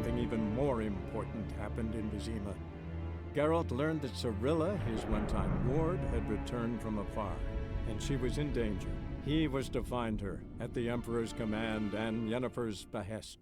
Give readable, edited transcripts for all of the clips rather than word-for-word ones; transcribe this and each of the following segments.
something even more important happened in Vizima. Geralt learned that Cirilla, his one-time ward, had returned from afar, and she was in danger. He was to find her at the Emperor's command and Yennefer's behest.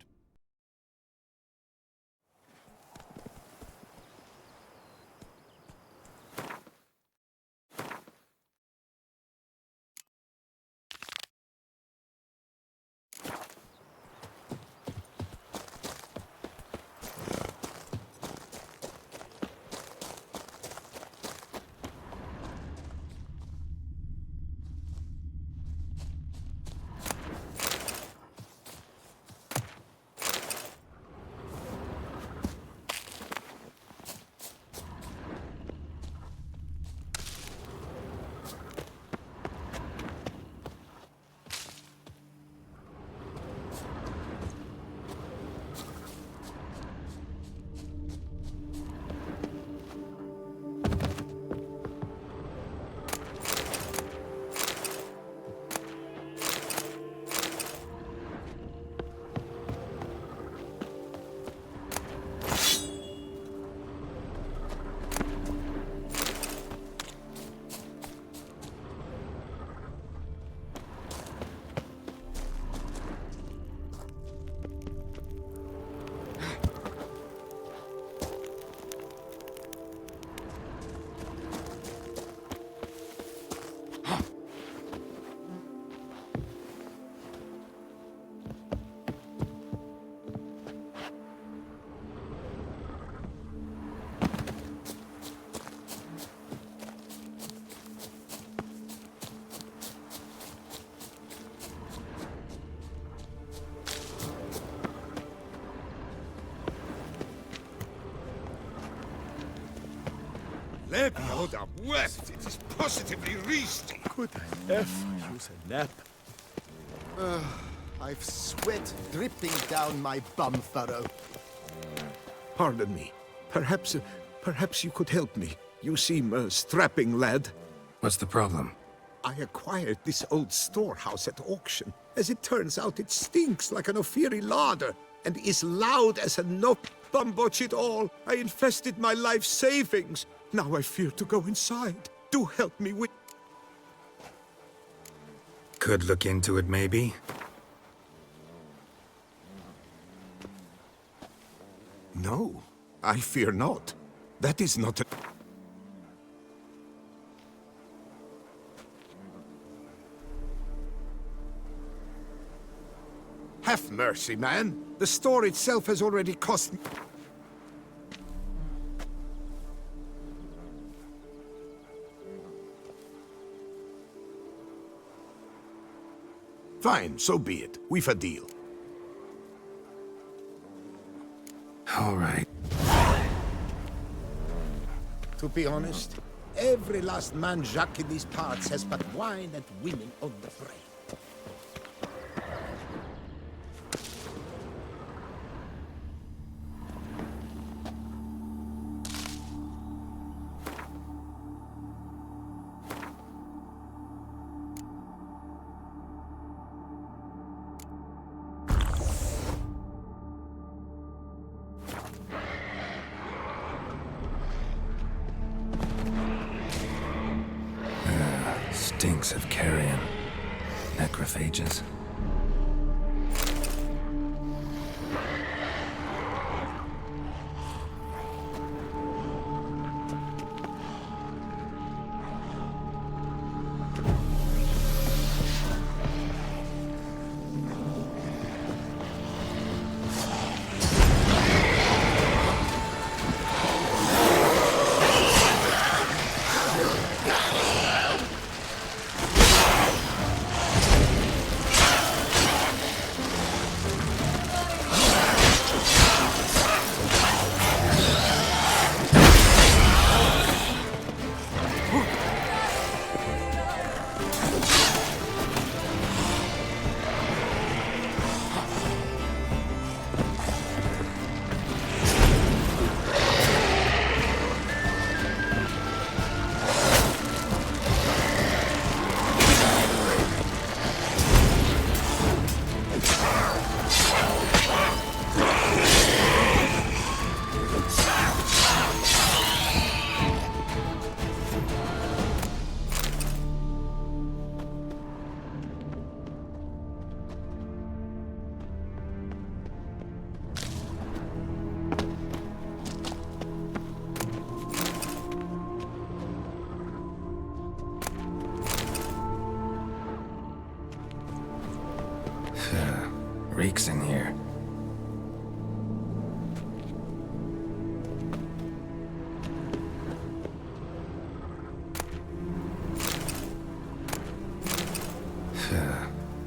Let me hold up west. It is positively reasty. Could I use a nap? I've sweat dripping down my bum furrow. Pardon me. Perhaps you could help me. You seem a strapping lad. What's the problem? I acquired this old storehouse at auction. As it turns out, it stinks like an Ophiri larder and is loud as a nope. Bumboch it all. I invested my life savings. Now I fear to go inside. Do help me with... Could look into it, maybe. No, I fear not. That is not a... Have mercy, man. The store itself has already cost me... Fine, so be it. We've a deal. All right. To be honest, every last man Jacques in these parts has but wine and women on the brain. Stinks of carrion. Necrophages. reeks in here.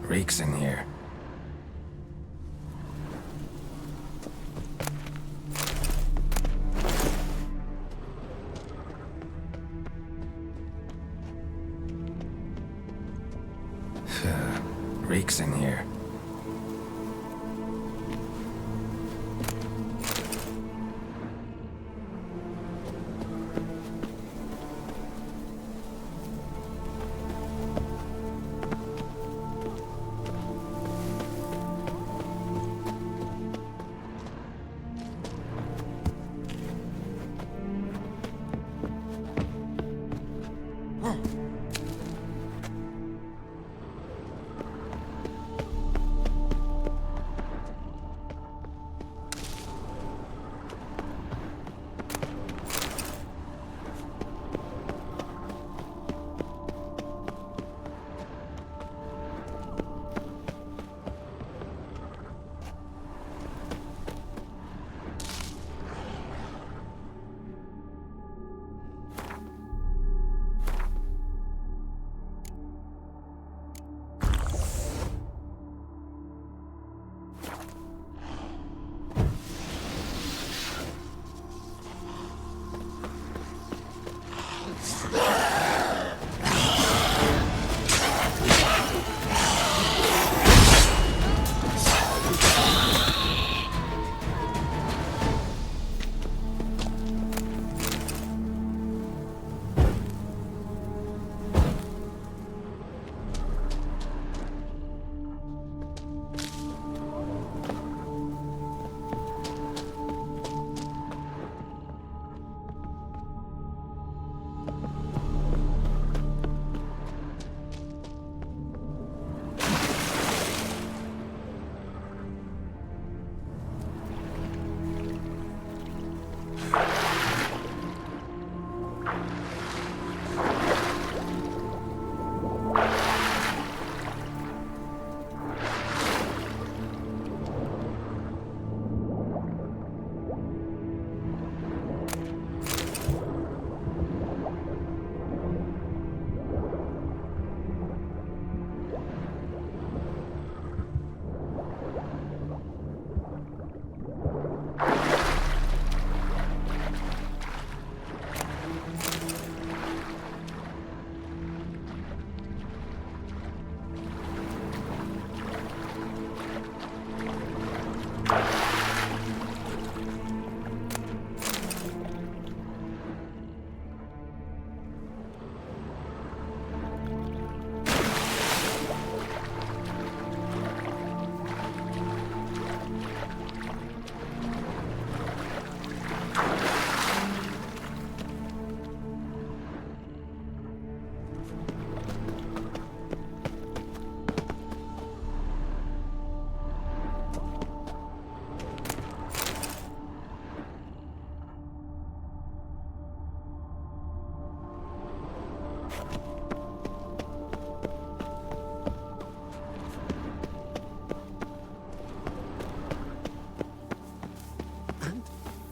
Reeks in here. Reeks in here.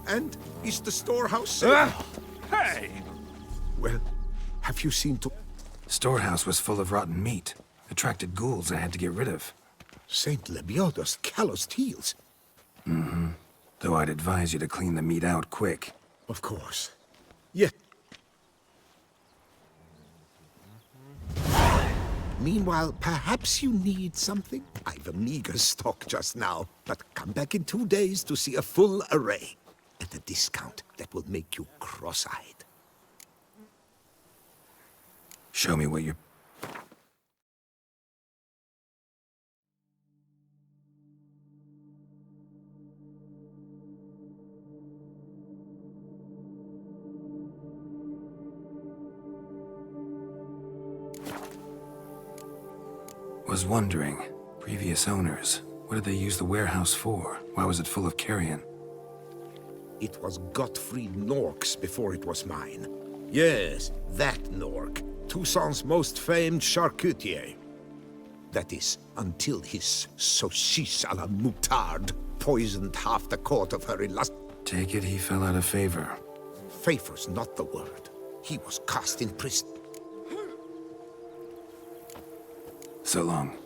And is the storehouse safe? Hey! Well, have you seen to... Storehouse was full of rotten meat. Attracted ghouls I had to get rid of. Saint Lebioda's calloused heels. Though I'd advise you to clean the meat out quick. Of course. Yet... Meanwhile, perhaps you need something? I've a meager stock just now, but come back in 2 days to see a full array. At a discount that will make you cross-eyed. Show me what you're... Was wondering, previous owners, what did they use the warehouse for? Why was it full of carrion? It was Gottfried Nork's before it was mine. Yes, that Nork. Toussaint's most famed charcutier. That is, until his saucisse à la moutarde poisoned half the court of her illust... Take it he fell out of favor. Favor's not the word. He was cast in prison. So long.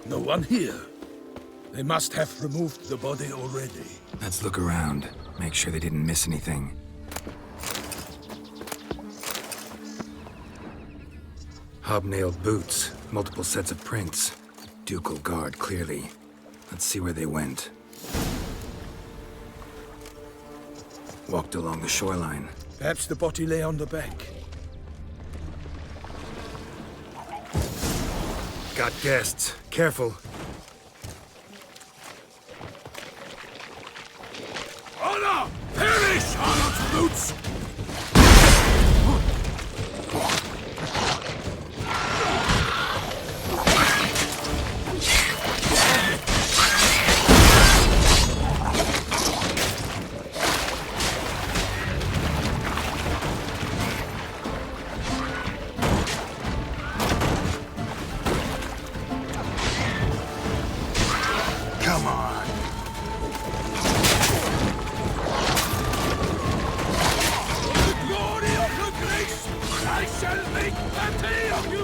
No one here. They must have removed the body already. Let's look around. Make sure they didn't miss anything. Hobnailed boots, multiple sets of prints. Ducal guard, clearly. Let's see where they went. Walked along the shoreline. Perhaps the body lay on the bank. Got guests. Careful. Honor! Perish, Arnold's boots! Come on. Glory of her grace! I shall make battle of you!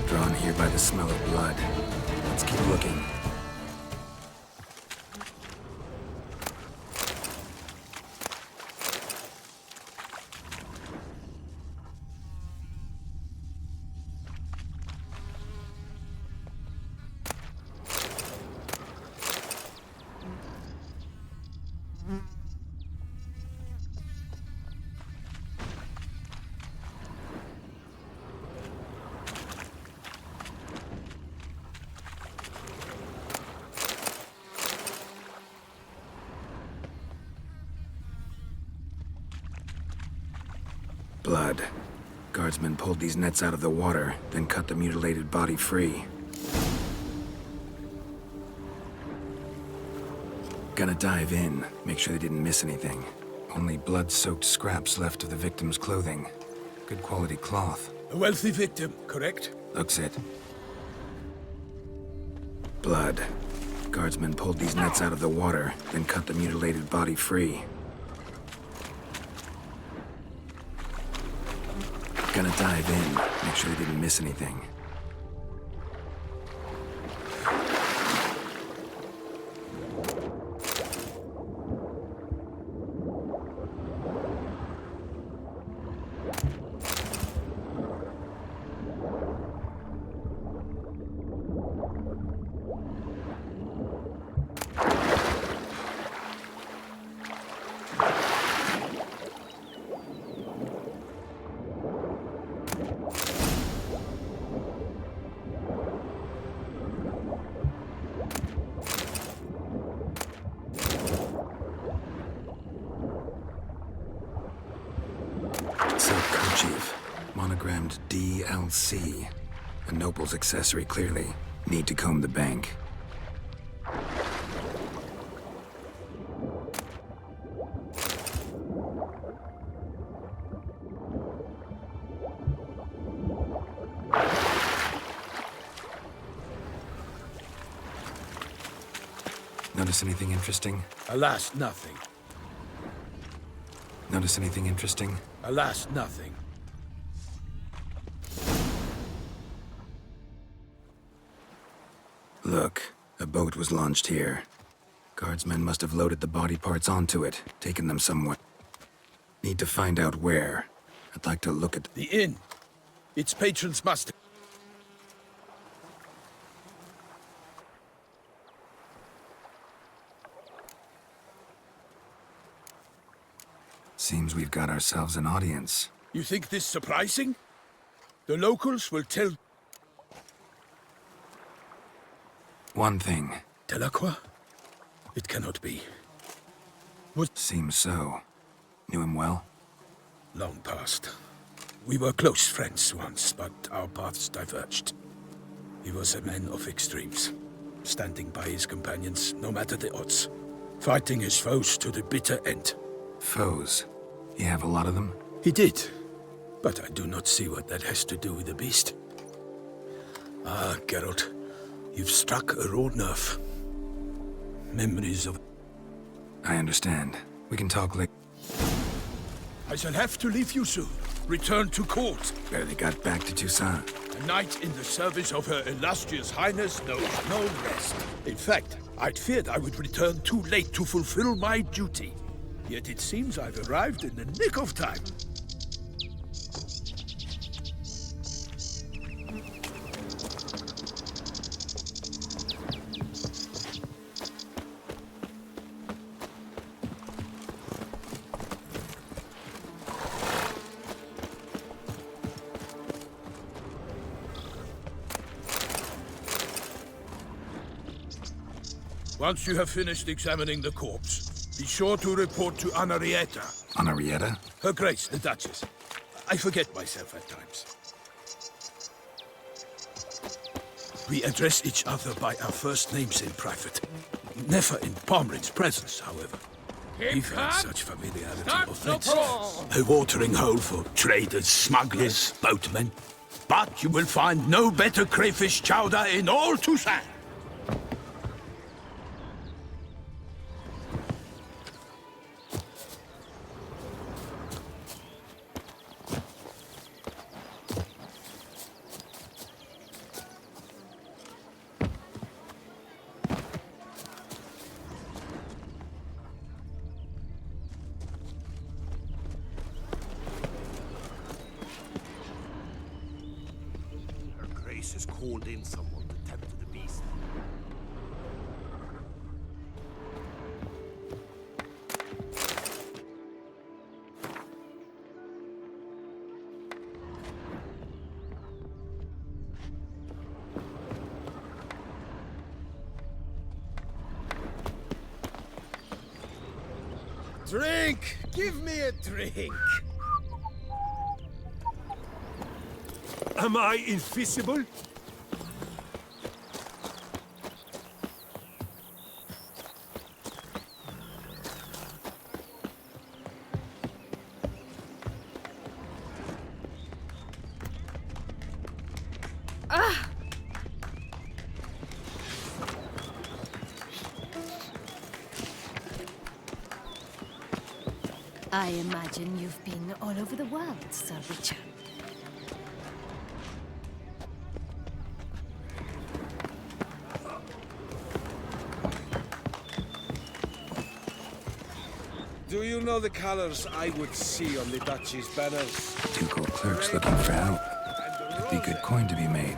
Drawn here by the smell of blood. Let's keep looking. Blood. Guardsmen pulled these nets out of the water, then cut the mutilated body free. Gonna dive in, make sure they didn't miss anything. Only blood-soaked scraps left of the victim's clothing. Good quality cloth. A wealthy victim, correct? Looks it. Blood. Guardsmen pulled these nets out of the water, then cut the mutilated body free. Gonna dive in, make sure they didn't miss anything. Silk kerchief, monogrammed DLC. A noble's accessory, clearly. Need to comb the bank. Notice anything interesting? Alas, nothing. Notice anything interesting? Alas, nothing. Look, a boat was launched here. Guardsmen must have loaded the body parts onto it, taken them somewhere. Need to find out where. I'd like to look at... The inn. Its patrons must... Seems we've got ourselves an audience. You think this surprising? The locals will tell... One thing. Delacroix? It cannot be. Seems so. Knew him well? Long past. We were close friends once, but our paths diverged. He was a man of extremes, standing by his companions no matter the odds, fighting his foes to the bitter end. Foes? You have a lot of them? He did, but I do not see what that has to do with the beast. Ah, Geralt, you've struck a raw nerve. Memories of... I understand. We can talk later. I shall have to leave you soon. Return to court. Barely got back to Toussaint. A knight in the service of Her Illustrious Highness knows no rest. In fact, I'd feared I would return too late to fulfill my duty. Yet it seems I've arrived in the nick of time. Once you have finished examining the corpse, be sure to report to Anarietta. Anarietta? Her Grace, the Duchess. I forget myself at times. We address each other by our first names in private. Never in Palmerin's presence, however. We've had such familiarity of late. A watering hole for traders, smugglers, boatmen. But you will find no better crayfish chowder in all Toussaint. Has called in someone to tend to the beast. Drink! Give me a drink! Am I invisible? I imagine you've been all over the world, Sir Richard. Do you know the colors I would see on the Duchy's banners? Ducal clerks looking for help. Be good coin to be made.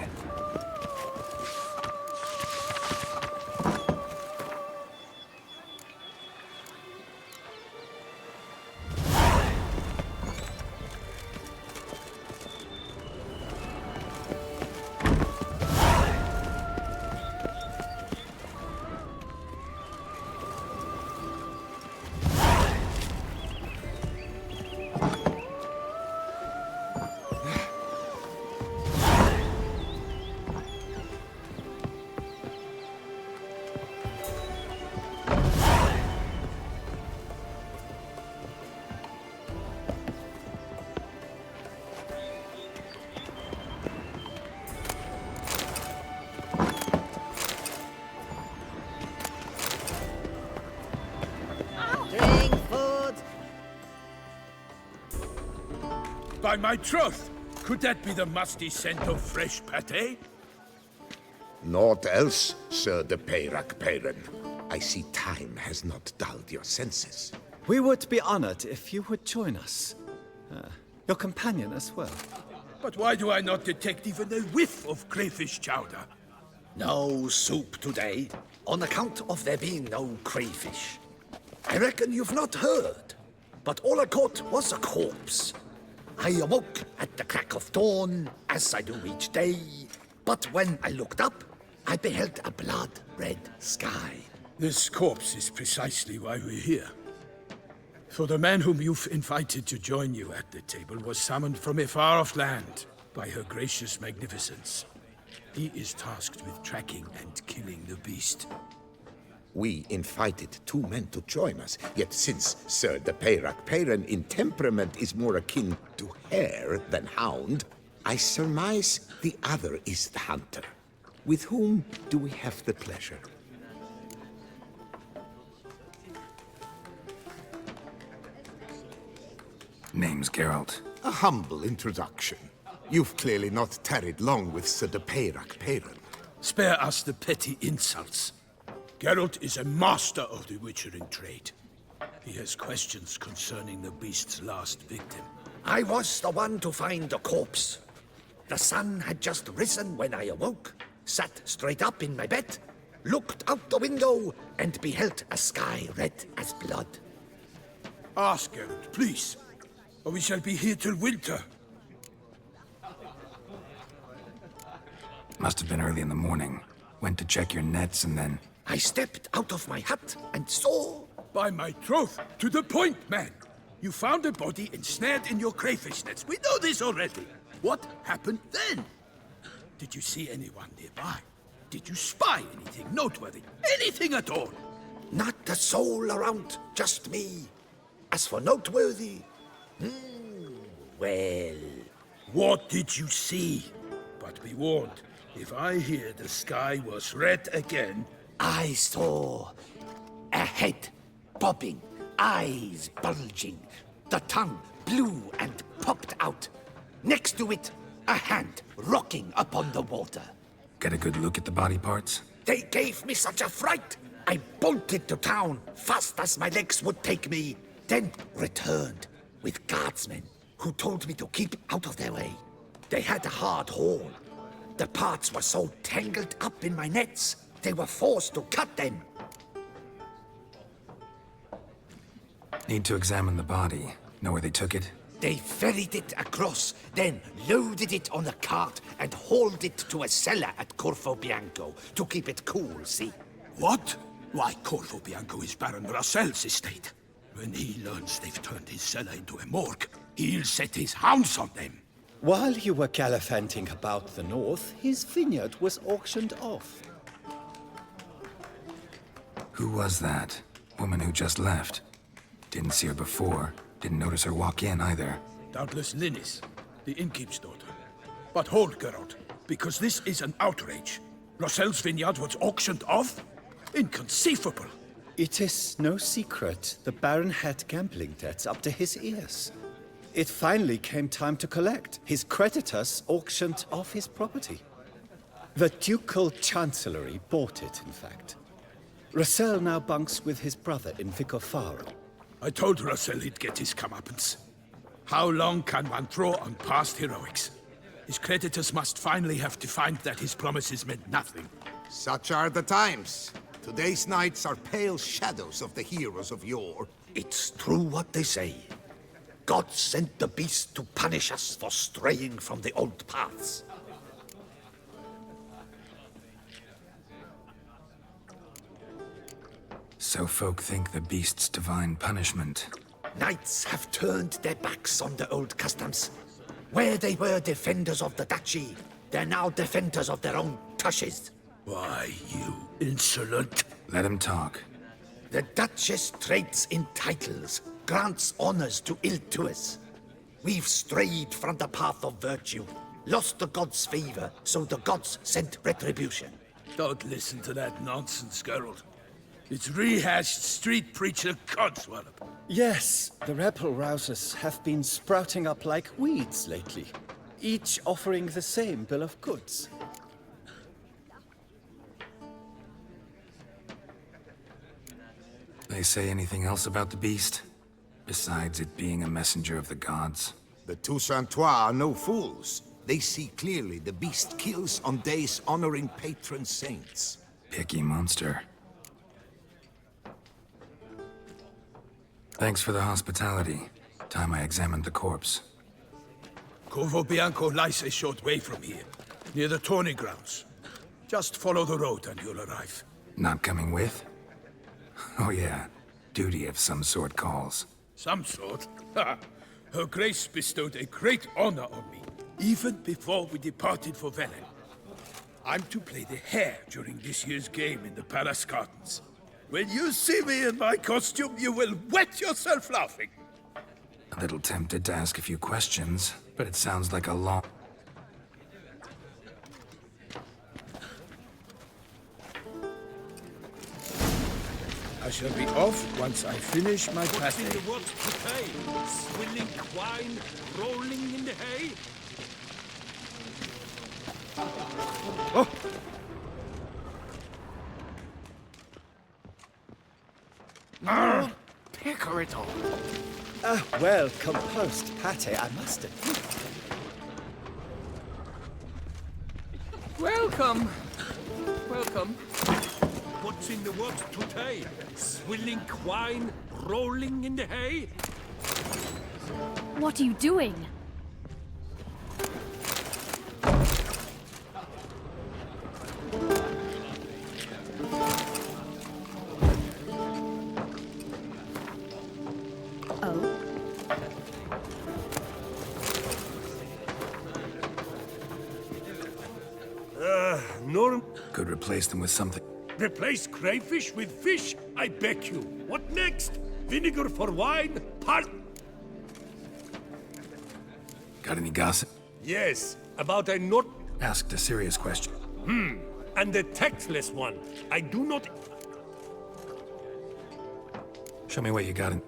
By my troth, could that be the musty scent of fresh pâté? Naught else, Sir de Peyrac Peyren. I see time has not dulled your senses. We would be honored if you would join us. Your companion as well. But why do I not detect even a whiff of crayfish chowder? No soup today, on account of there being no crayfish. I reckon you've not heard. but all I caught was a corpse. I awoke at the crack of dawn, as I do each day. But when I looked up, I beheld a blood-red sky. This corpse is precisely why we're here. For the man whom you've invited to join you at the table was summoned from a far-off land by her gracious magnificence. He is tasked with tracking and killing the beast. We invited 2 men to join us, yet since Sir the Peyrak Peyran in temperament is more akin to hare than hound, I surmise the other is the hunter. With whom do we have the pleasure? Name's Geralt. A humble introduction. You've clearly not tarried long with Sir the Peyrak Peyran. Spare us the petty insults. Geralt is a master of the witchering trade. He has questions concerning the beast's last victim. I was the one to find the corpse. The sun had just risen when I awoke, sat straight up in my bed, looked out the window, and beheld a sky red as blood. Ask Geralt, please, or we shall be here till winter. Must have been early in the morning. Went to check your nets and then... I stepped out of my hut and saw... By my troth, to the point, man. You found a body ensnared in your crayfish nets. We know this already. What happened then? Did you see anyone nearby? Did you spy anything noteworthy? Anything at all? Not a soul around, just me. As for noteworthy... well... What did you see? But be warned, if I hear the sky was red again... I saw a head bobbing, eyes bulging, the tongue blue and popped out. Next to it, a hand rocking upon the water. Get a good look at the body parts? They gave me such a fright. I bolted to town, fast as my legs would take me, then returned with guardsmen who told me to keep out of their way. They had a hard haul. The parts were so tangled up in my nets, they were forced to cut them. Need to examine the body. Know where they took it? They ferried it across, then loaded it on a cart and hauled it to a cellar at Corvo Bianco to keep it cool, see? What? Why, Corvo Bianco is Baron Russell's estate. When he learns they've turned his cellar into a morgue, he'll set his hounds on them. While you were gallivanting about the north, his vineyard was auctioned off. Who was that? Woman who just left. Didn't see her before. Didn't notice her walk in either. Doubtless Linnis, the innkeep's daughter. But hold, Geralt, because this is an outrage. Russell's vineyard was auctioned off? Inconceivable. It is no secret the Baron had gambling debts up to his ears. It finally came time to collect. His creditors auctioned off his property. The Ducal Chancellery bought it, in fact. Russell now bunks with his brother in Vicofaro. I told Russell he'd get his comeuppance. How long can one throw on past heroics? His creditors must finally have to find that his promises meant nothing. Such are the times. Today's knights are pale shadows of the heroes of yore. It's true what they say. God sent the beast to punish us for straying from the old paths. So folk think the beast's divine punishment. Knights have turned their backs on the old customs. Where they were defenders of the duchy, they're now defenders of their own tushes. Why, you insolent... Let him talk. The Duchess trades in titles, grants honors to ill-doers. We've strayed from the path of virtue, lost the gods' favor, so the gods sent retribution. Don't listen to that nonsense, Geralt. It's rehashed street preacher codswallop. Yes, the rebel rousers have been sprouting up like weeds lately, each offering the same bill of goods. They say anything else about the beast? Besides it being a messenger of the gods? The Toussaintois are no fools. They see clearly the beast kills on days honoring patron saints. Picky monster. Thanks for the hospitality. Time I examined the corpse. Corvo Bianco lies a short way from here, near the tourney grounds. Just follow the road and you'll arrive. Not coming with? Oh yeah, duty of some sort calls. Some sort? Ha! Her Grace bestowed a great honor on me, even before we departed for Velen. I'm to play the hare during this year's game in the palace gardens. When you see me in my costume, you will wet yourself laughing. A little tempted to ask a few questions, but it sounds like a long... I shall be off once I finish my What's passage. in the works today? Swilling wine, rolling in the hay? Oh! Pecorito! Ah, well composed pate, I must admit. Welcome. Welcome. What's in the works today? Swilling wine, rolling in the hay? What are you doing? Oh? Norm, Could replace them with something... replace crayfish with fish, I beg you. What next? Vinegar for wine? Got any gossip? Yes, about a not... Asked a serious question. and a tactless one. I do not... Show me what you got in...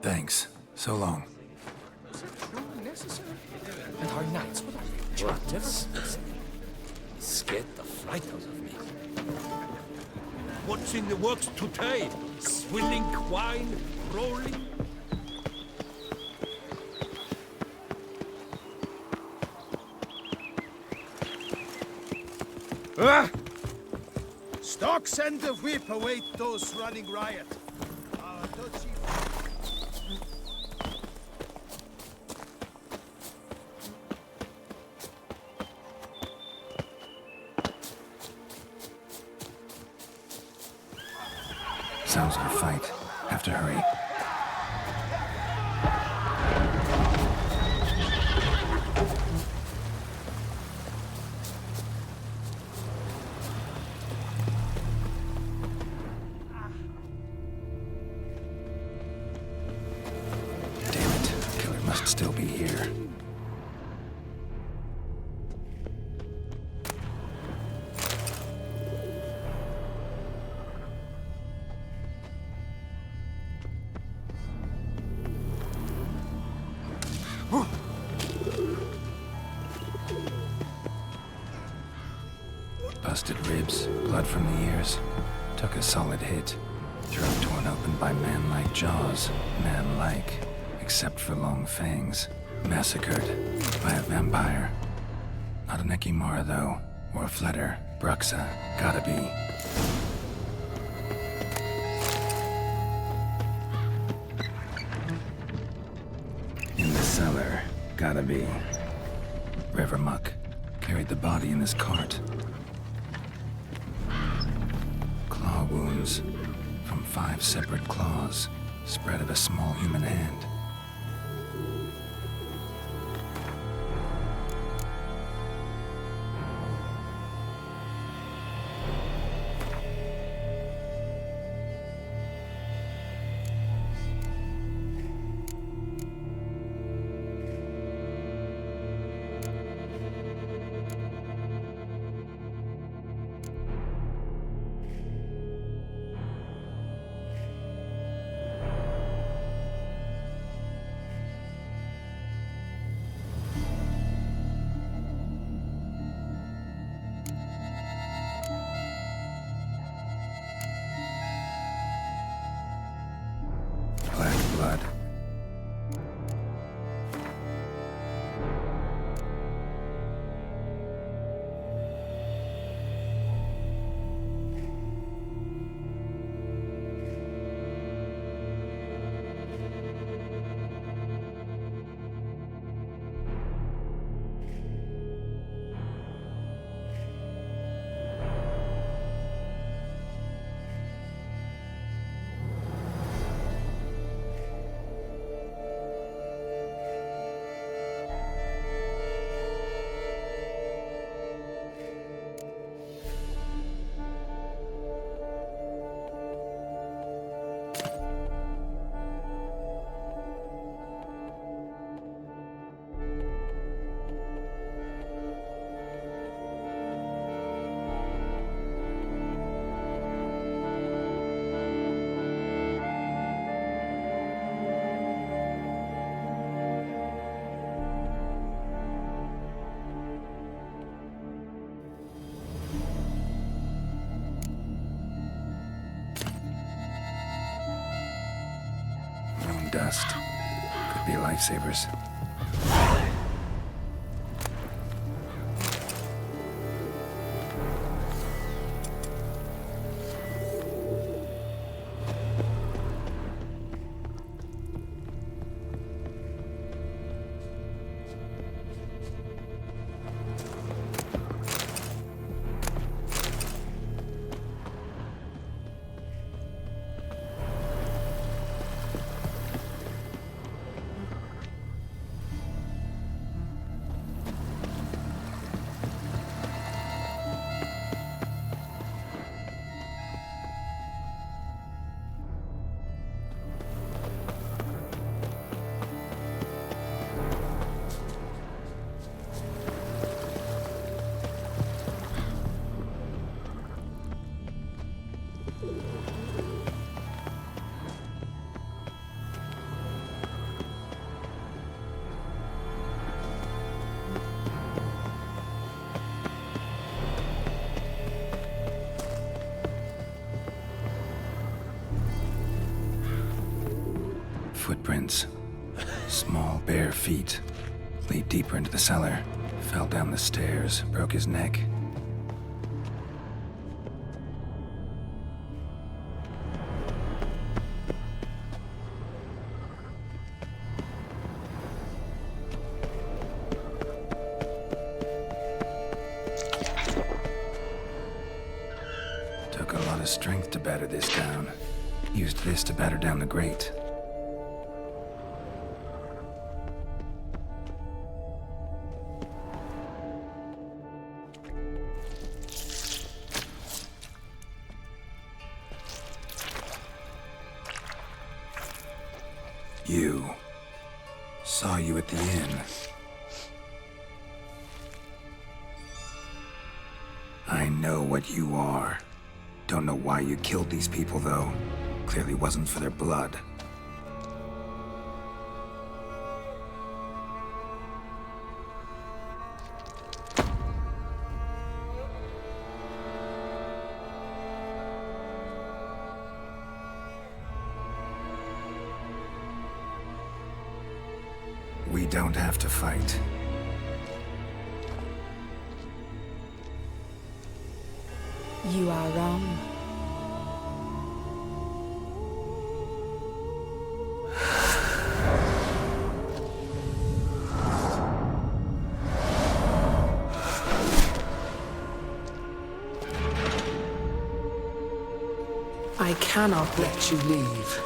Thanks. So long. Is it truly necessary? And our knights would have charters? Scared the flight out of me. What's in the works today? Swilling wine, rolling... Ah! Stocks and the whip await those running riot. Our dodgy... Sounds like a fight. Have to hurry. Damn it. Killer must still be here. Busted ribs, blood from the ears. Took a solid hit. Throat torn open by man-like jaws. Man-like, except for long fangs. Massacred by a vampire. Not an Ekimara, though. Or a Fletter. Bruxa. Gotta be. gotta be. River muck carried the body in his cart. Claw wounds from 5 separate claws, spread of a small human hand. Black blood. Dust. Could be lifesavers. Footprints. Small, bare feet. Lead deeper into the cellar. Fell down the stairs, broke his neck. Took a lot of strength to batter this down. Used this to batter down the grate. You. Saw you at the inn. I know what you are. Don't know why you killed these people, though. Clearly wasn't for their blood. We don't have to fight. You are wrong. I cannot let you leave.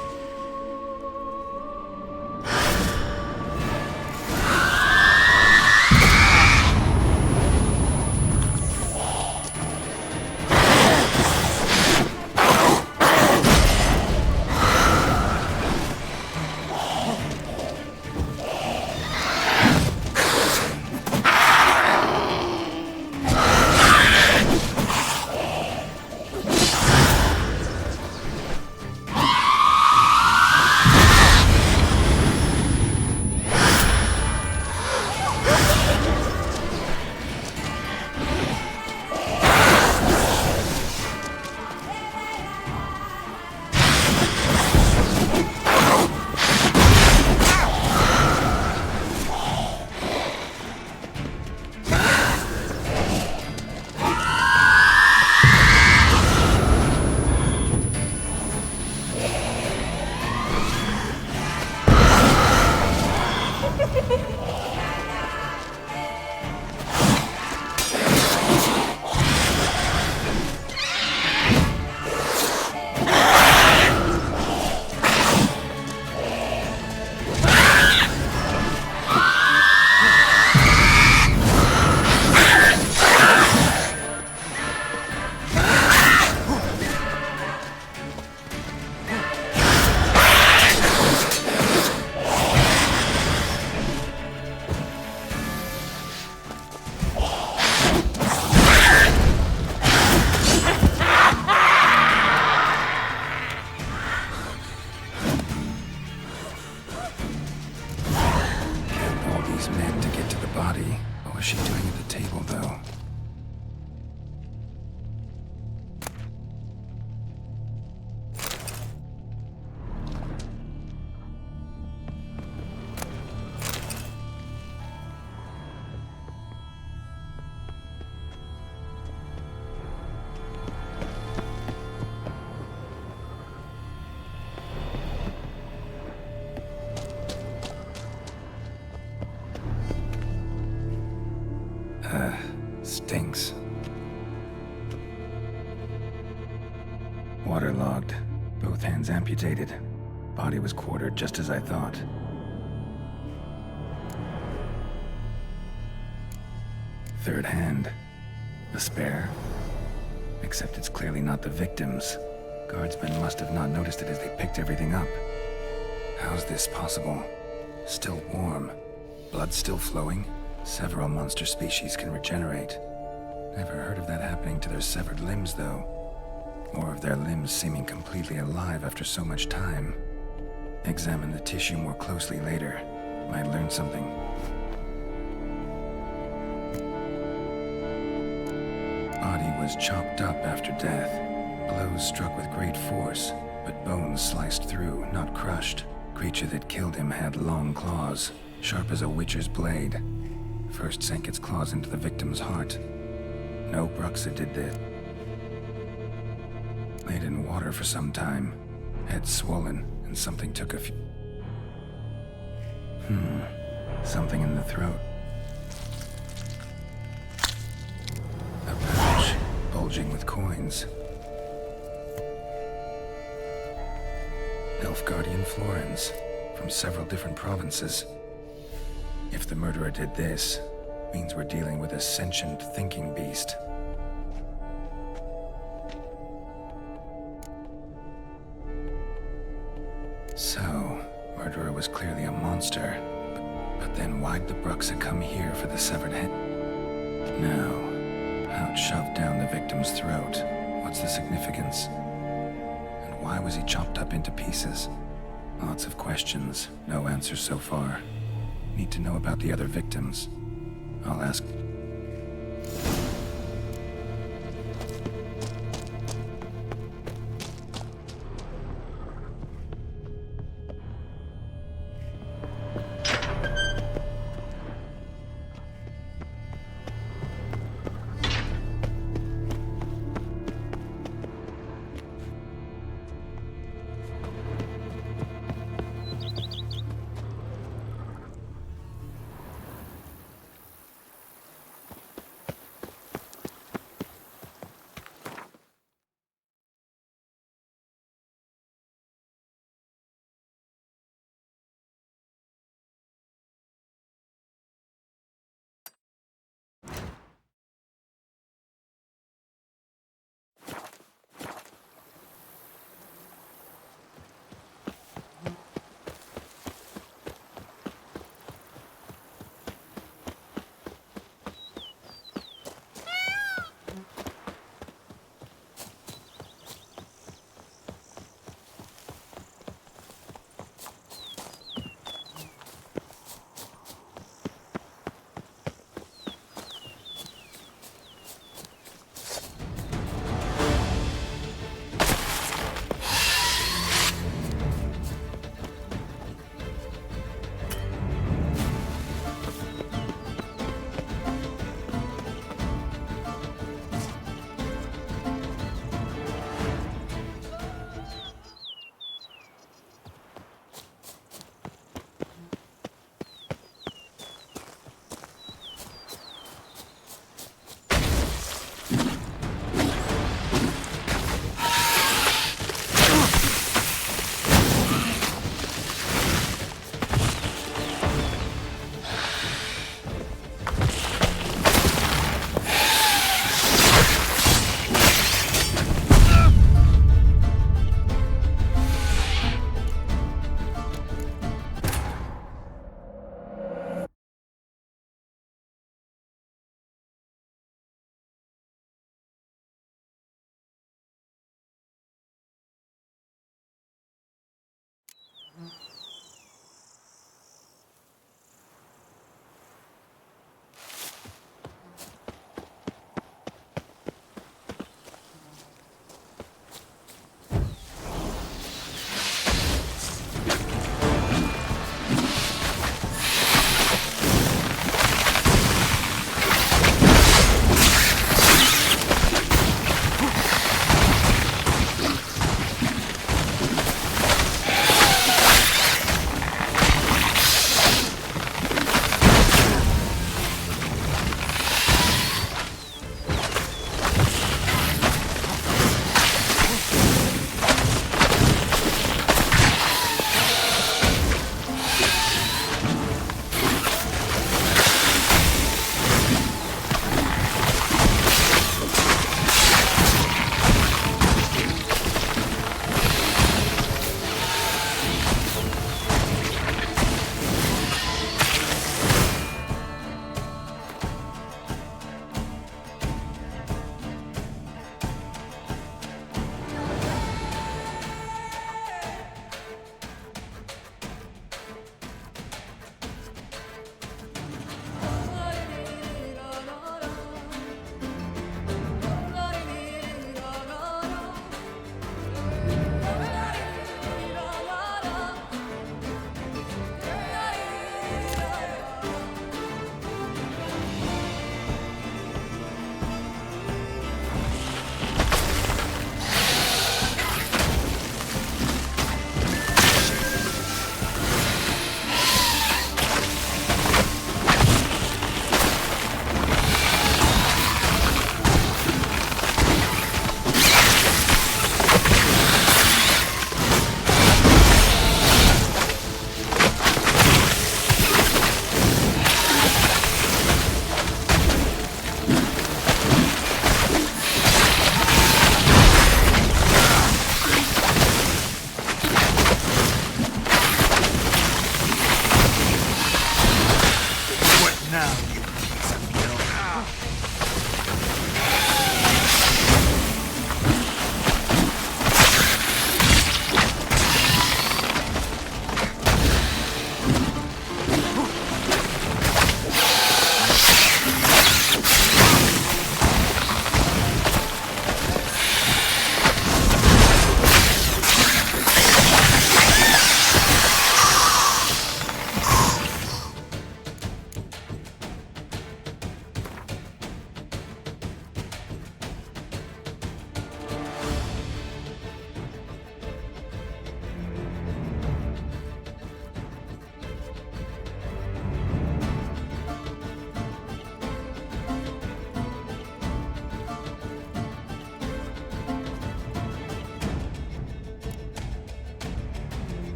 Stinks. Waterlogged. Both hands amputated. Body was quartered just as I thought. Third hand. A spare. Except it's clearly not the victim's. Guardsmen must have not noticed it as they picked everything up. How's this possible? Still warm. Blood still flowing? Several monster species can regenerate. Never heard of that happening to their severed limbs, though. Or of their limbs seeming completely alive after so much time. Examine the tissue more closely later. Might learn something. Body was chopped up after death. Blows struck with great force, but bones sliced through, not crushed. Creature that killed him had long claws, sharp as a witcher's blade. First sank its claws into the victim's heart. No Bruxa did that. Laid in water for some time. Head swollen, and something took a few... Something in the throat. A pouch, bulging with coins. Elfguardian florins, from several different provinces. If the murderer did this, means we're dealing with a sentient thinking beast. So, murderer was clearly a monster, but then why'd the Bruxa come here for the severed head? Now, how'd shoved down the victim's throat? What's the significance? And why was he chopped up into pieces? Lots of questions, no answers so far. Need to know about the other victims. I'll ask...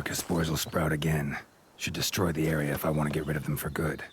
Marcus spores will sprout again. Should destroy the area if I want to get rid of them for good.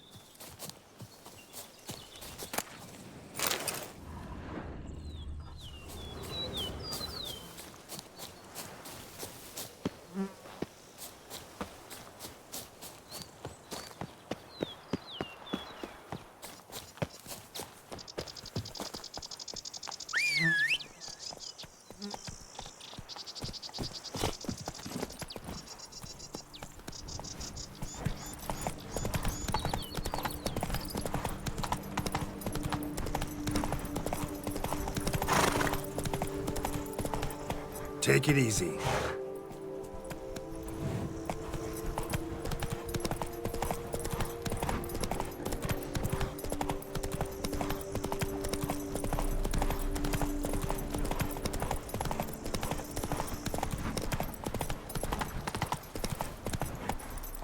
Take it easy.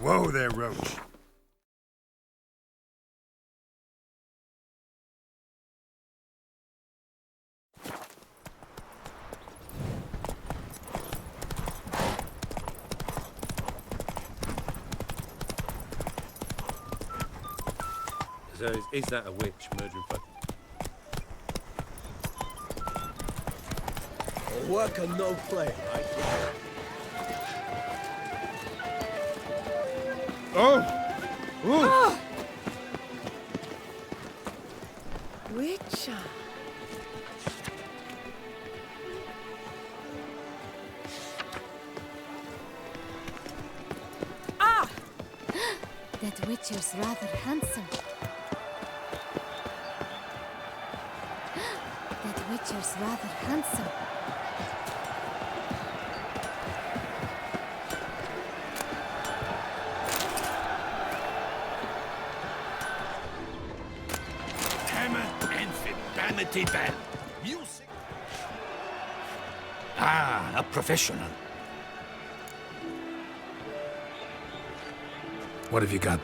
Whoa there, Roach. So is that a witch murdering fuck? Work and no play, right? Oh! Ooh! Oh! Witcher. Ah! That Witcher's rather handsome. That Witcher's rather handsome. Band. Music. Ah, a professional. What have you got?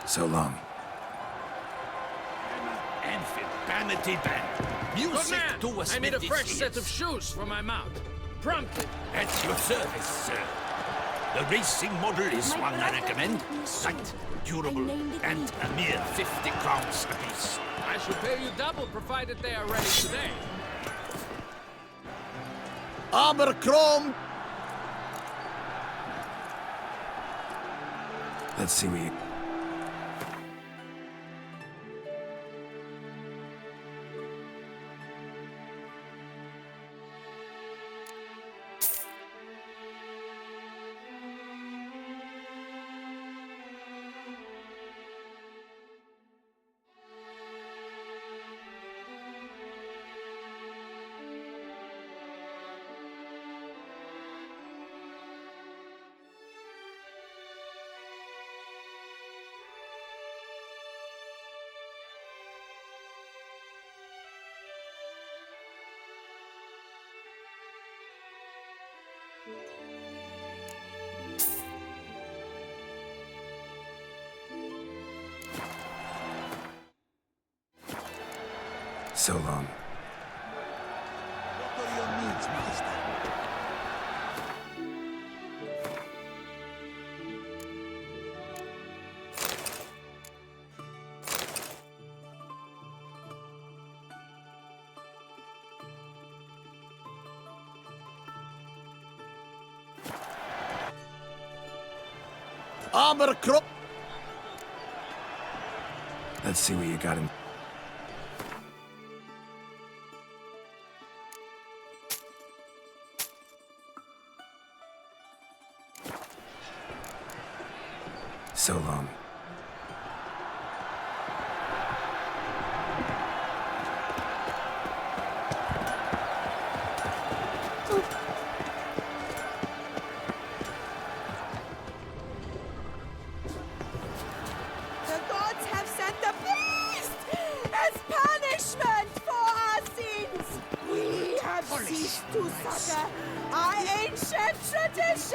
So long. Vanity band. Music to us. I need a fresh set of shoes for my mount. Promptly. At your service, sir. The racing model is one I recommend. Light, durable, and a mere 50 crowns apiece. I should pay you double, provided they are ready today. Armor chrome. Let's see what you... So long. What are your needs, master? Armor crop. Let's see what you got in... So long. Morris! Ancient traditions!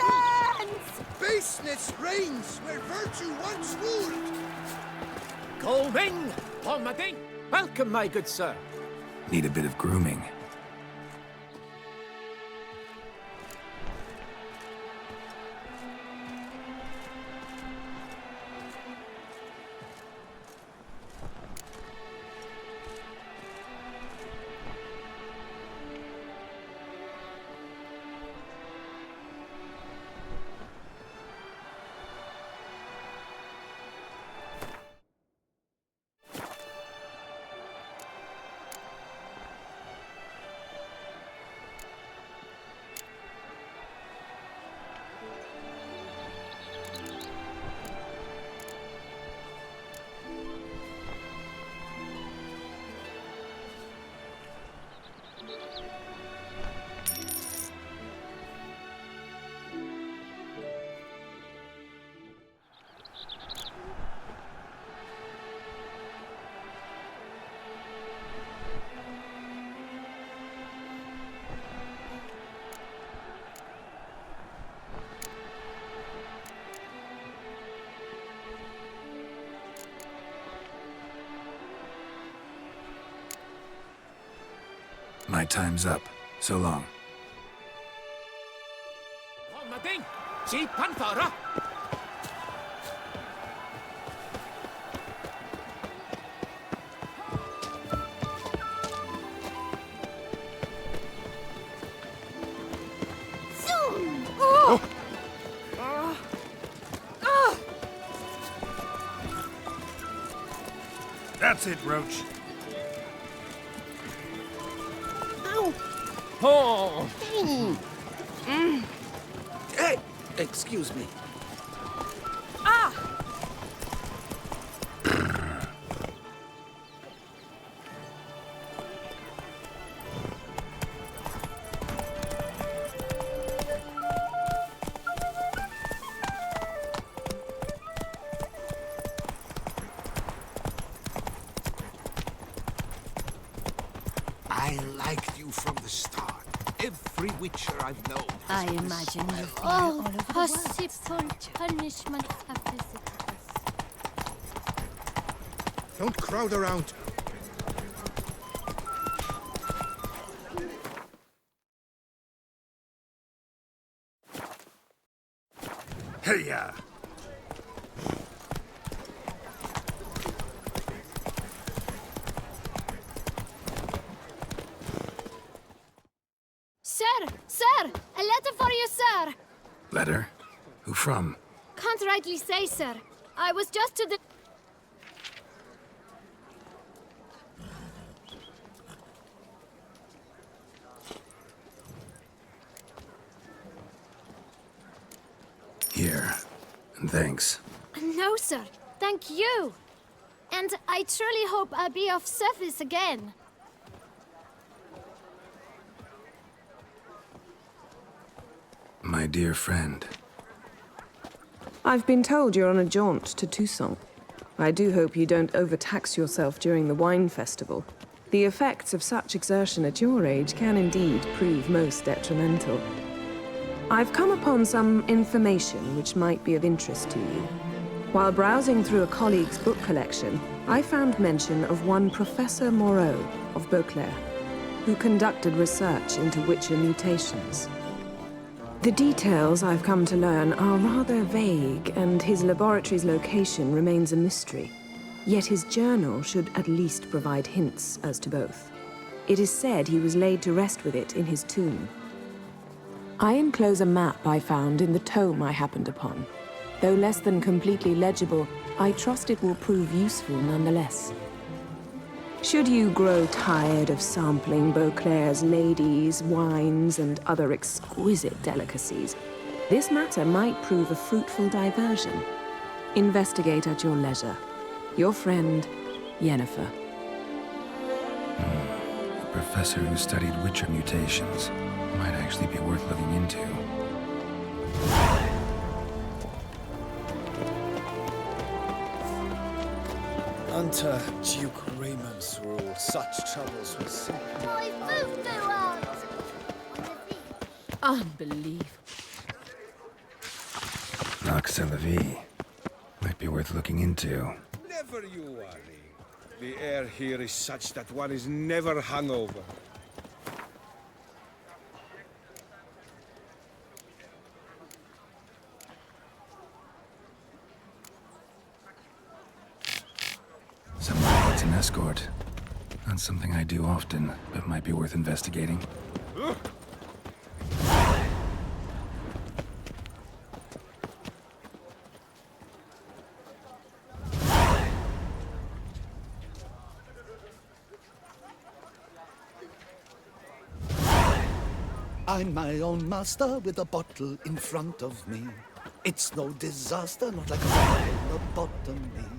Baseness reigns where virtue once ruled! Coming! Pomading! Welcome, my good sir. Need a bit of grooming. My time's up. So long. Pomading! Si Panfara! That's it, Roach. Oh! Hey, excuse me. I liked you from the start. Every Witcher I've known. I imagine you've been all over the possible punishments have visited us. Don't crowd around. Hey-ya! Sir! A letter for you, sir! Letter? Who from? Can't rightly say, sir. I was just to the... Here. And thanks. No, sir. Thank you. And I truly hope I'll be of service again. My dear friend. I've been told you're on a jaunt to Tucson. I do hope you don't overtax yourself during the wine festival. The effects of such exertion at your age can indeed prove most detrimental. I've come upon some information which might be of interest to you. While browsing through a colleague's book collection, I found mention of one Professor Moreau of Beauclair, who conducted research into Witcher mutations. The details I've come to learn are rather vague, and his laboratory's location remains a mystery. Yet his journal should at least provide hints as to both. It is said he was laid to rest with it in his tomb. I enclose a map I found in the tome I happened upon. Though less than completely legible, I trust it will prove useful nonetheless. Should you grow tired of sampling Beauclair's ladies, wines, and other exquisite delicacies, this matter might prove a fruitful diversion. Investigate at your leisure. Your friend, Yennefer. A professor who studied Witcher mutations. Might actually be worth looking into. Under Duke Raymond's rule, such troubles were simply... My food out! Unbelievable. Nox a la vie. Might be worth looking into. Never you worry. The air here is such that one is never hungover. Someone needs an escort. Not something I do often, but might be worth investigating. I'm my own master with a bottle in front of me. It's no disaster, not like a lobotomy.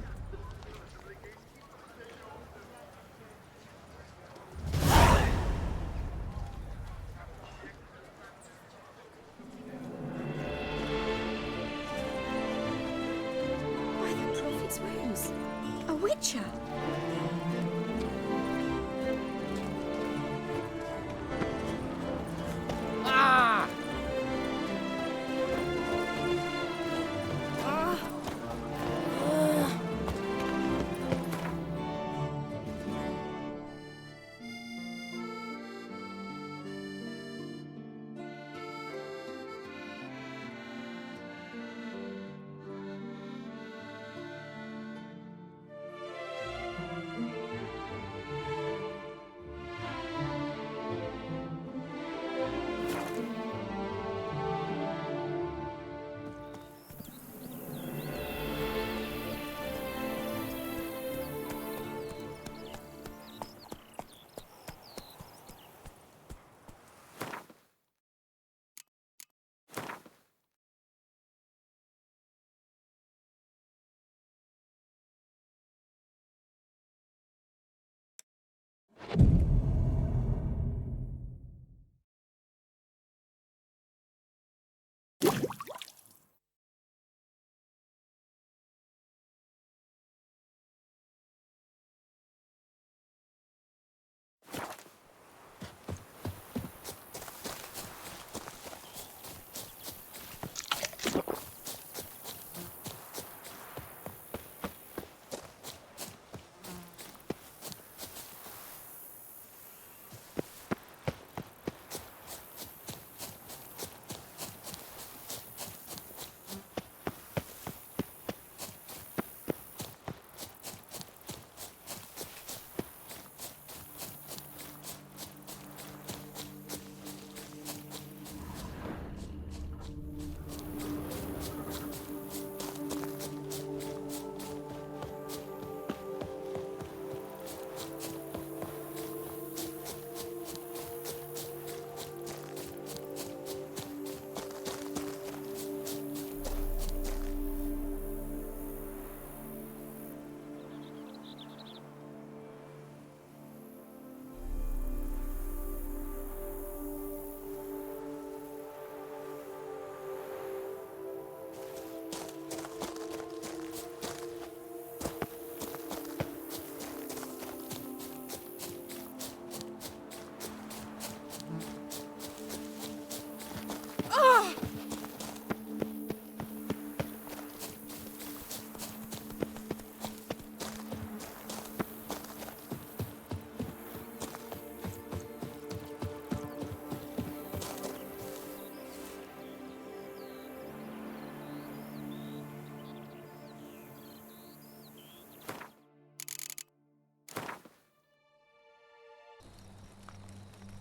By the prophet's wounds. A witcher. Ah!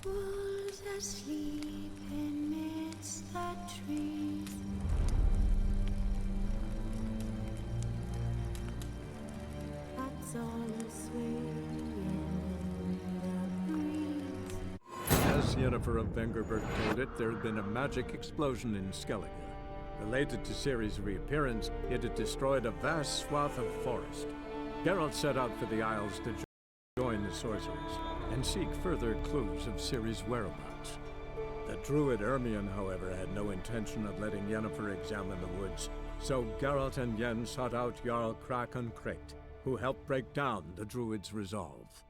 Wolves asleep amidst the trees. Bats all swaying in the breeze. As Yennefer of Vengerberg told it, there had been a magic explosion in Skellige. Related to Ciri's reappearance, it had destroyed a vast swath of forest. Geralt set out for the Isles to join the sorcerers and seek further clues of Ciri's whereabouts. The druid Ermion, however, had no intention of letting Yennefer examine the woods, so Geralt and Yen sought out Jarl Krakon Krayt, who helped break down the druid's resolve.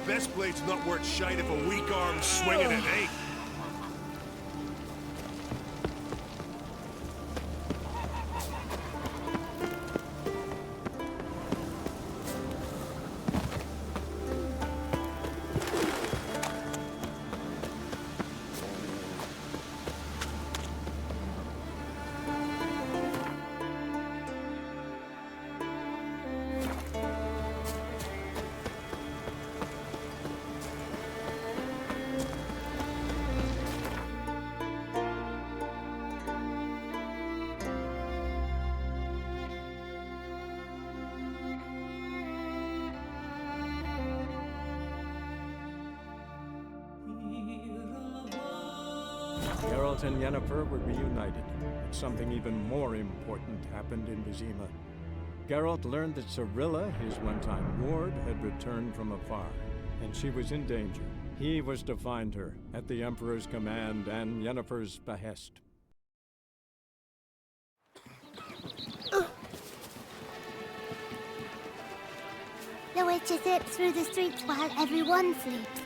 best blade's not worth shite if a weak arm's swinging it, eh? Geralt and Yennefer were reunited, but something even more important happened in Vizima. Geralt learned that Cirilla, his one-time ward, had returned from afar, and she was in danger. He was to find her, at the Emperor's command and Yennefer's behest. The witches zip through the streets while everyone sleeps.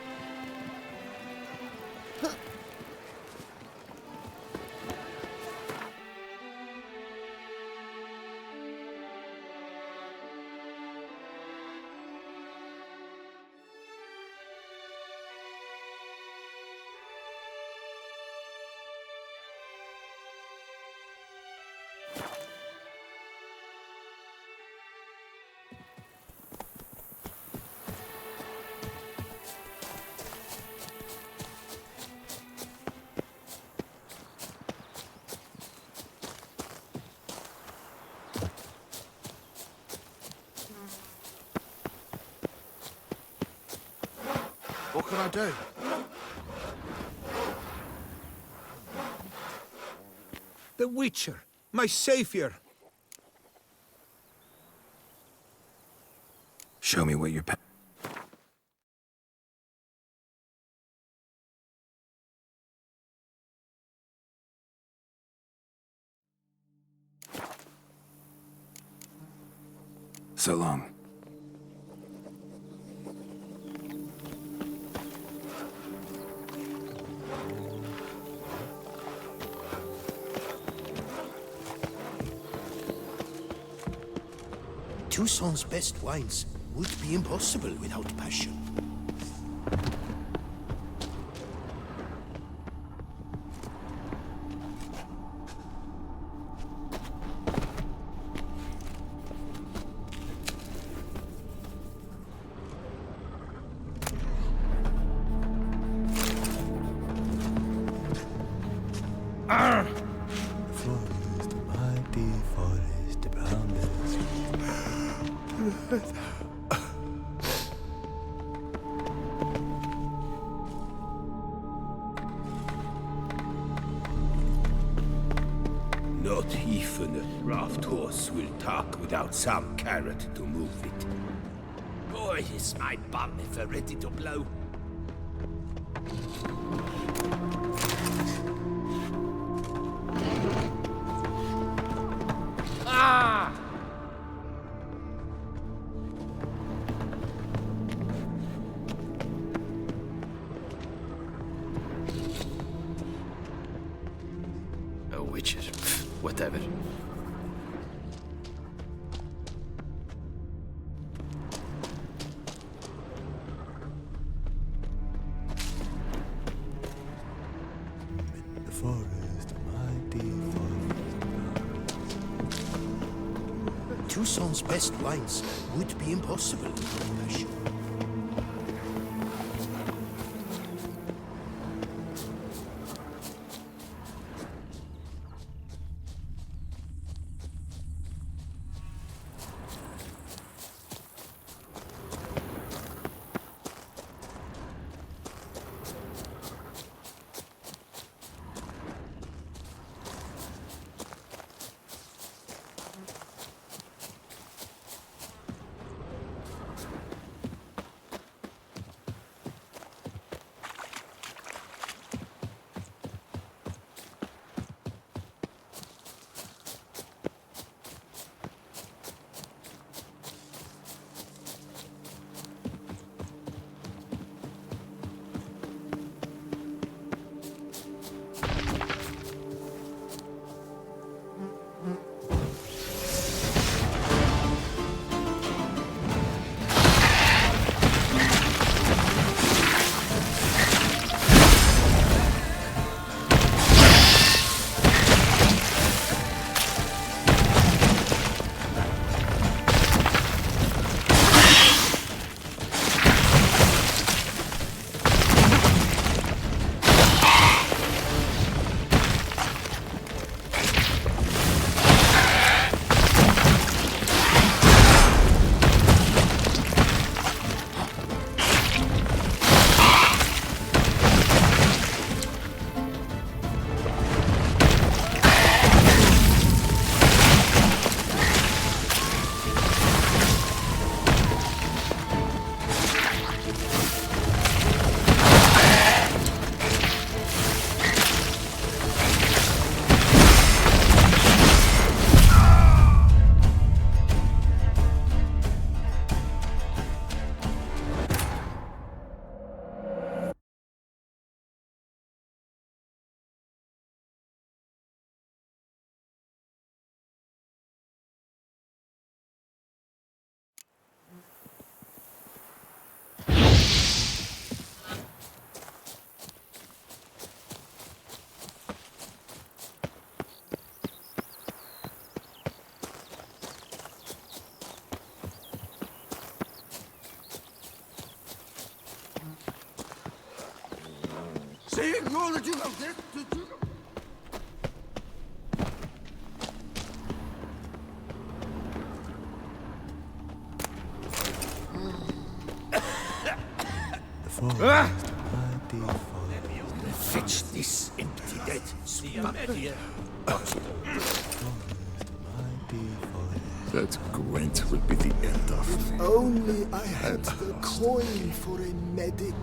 What can I do? The Witcher, my savior. Show me what you're So long. Toussaint's best wines would be impossible without passion. Not even a draft horse will talk without some carrot to move it. Boy, is my bum ever ready to blow. Ah! Oh, witches. Whatever. The forest, mighty forest. Toussaint's best wines would be impossible without passion. Fetch this empty dead spummer. That Gwent will be the end of me. If only I had the coin for a medic.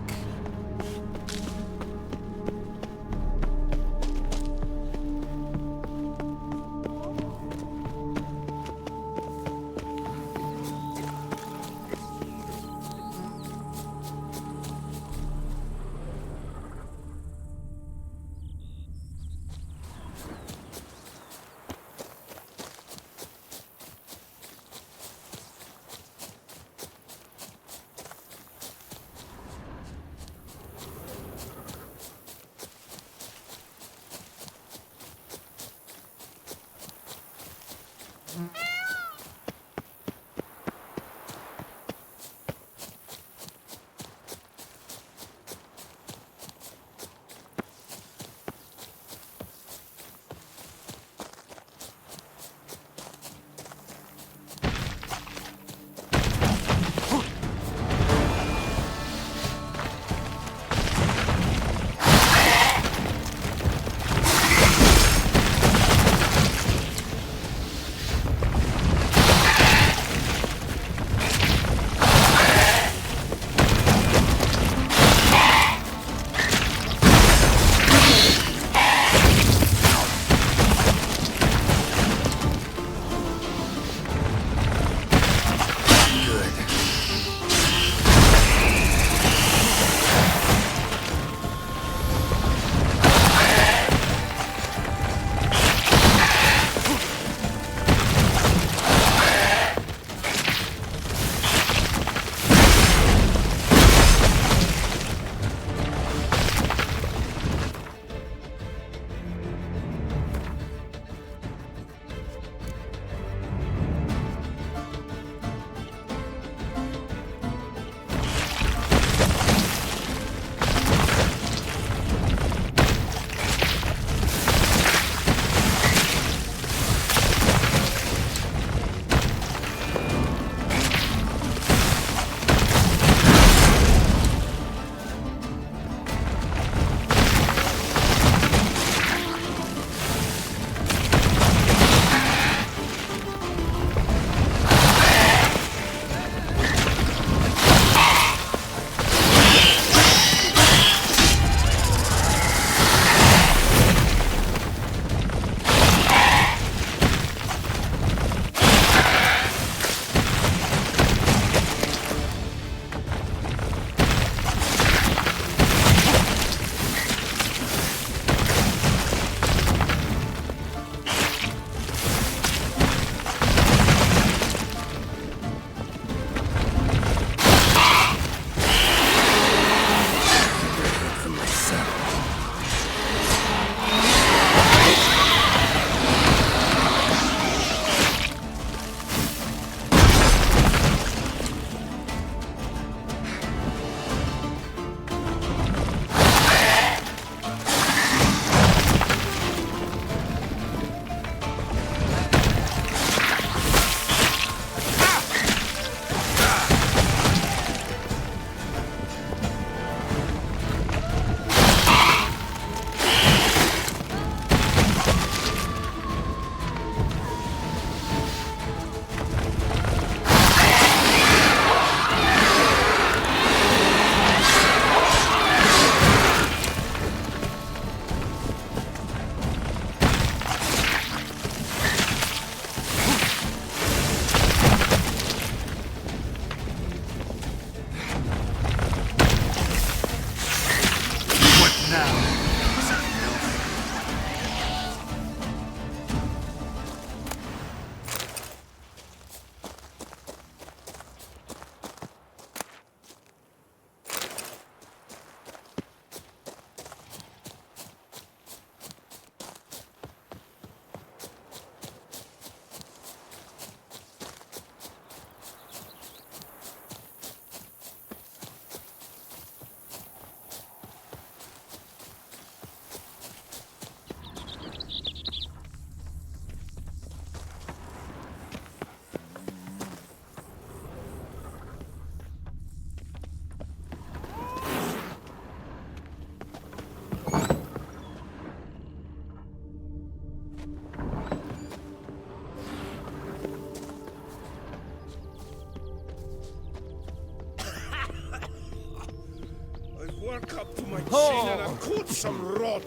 work up to my chin and I caught some rot.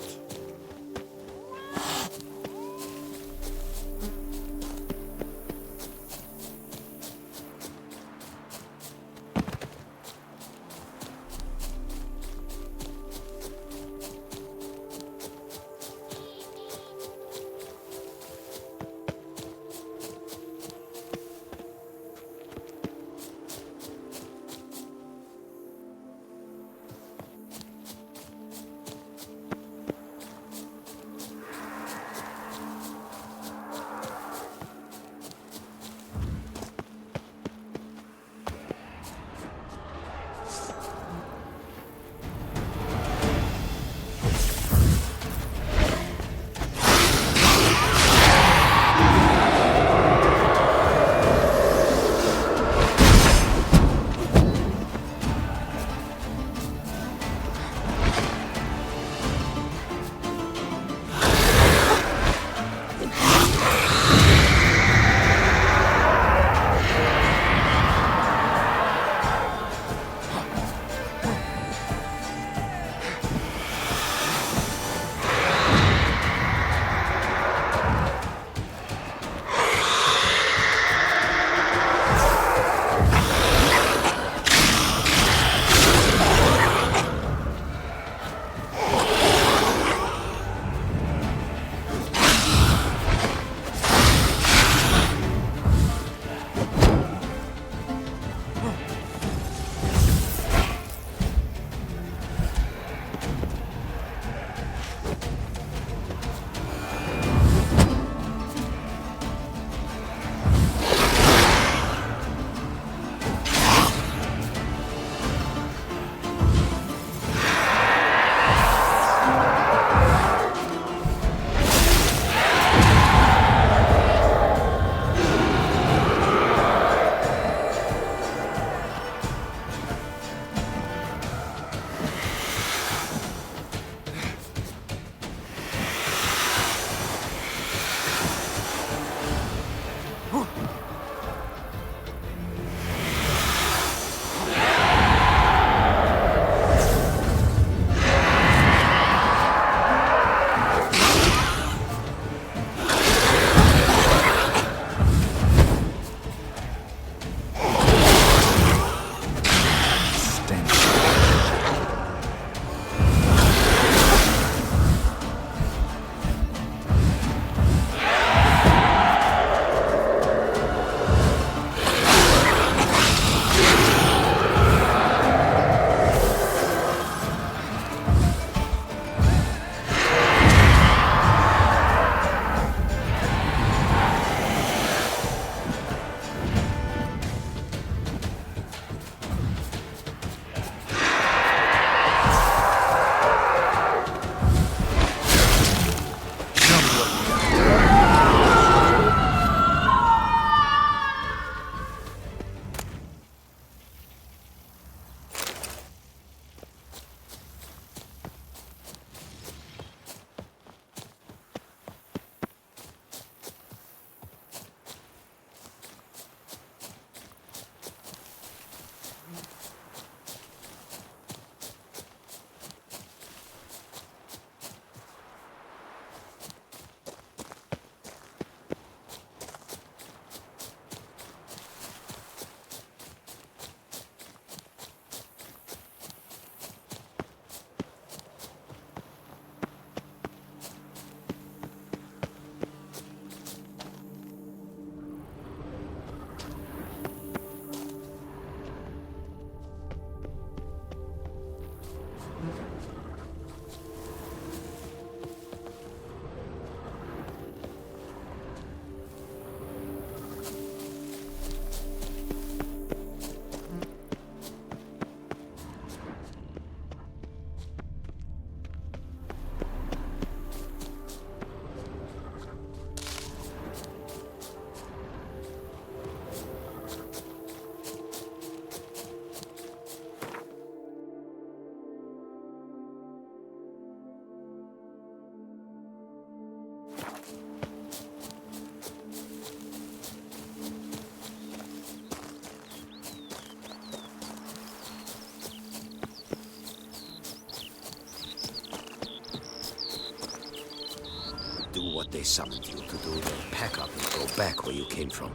they summoned you to do, then pack up and go back where you came from.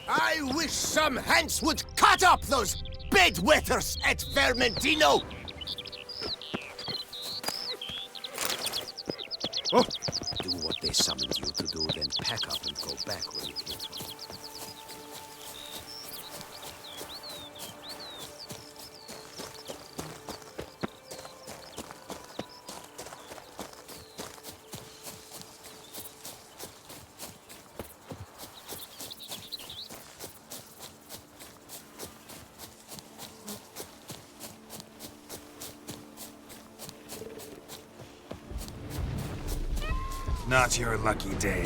I wish some hands would cut up those bedwetters at Vermentino! Oh. Do what they summoned you to do, then pack up and go back where you came from. Not your lucky day.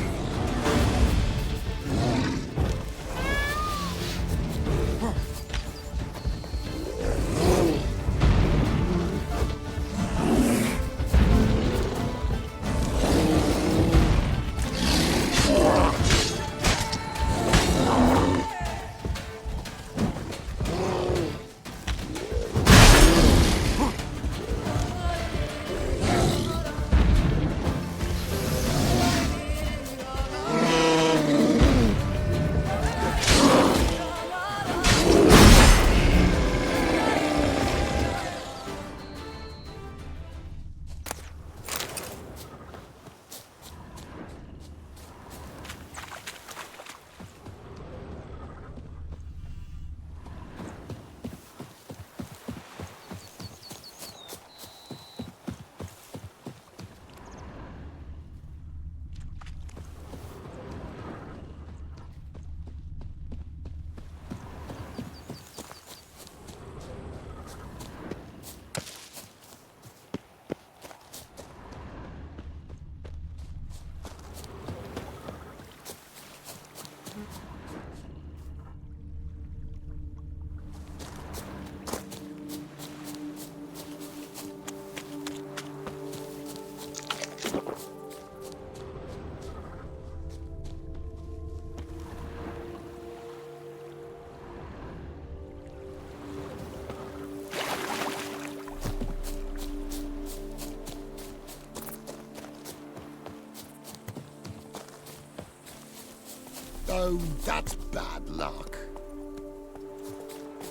Oh, that's bad luck.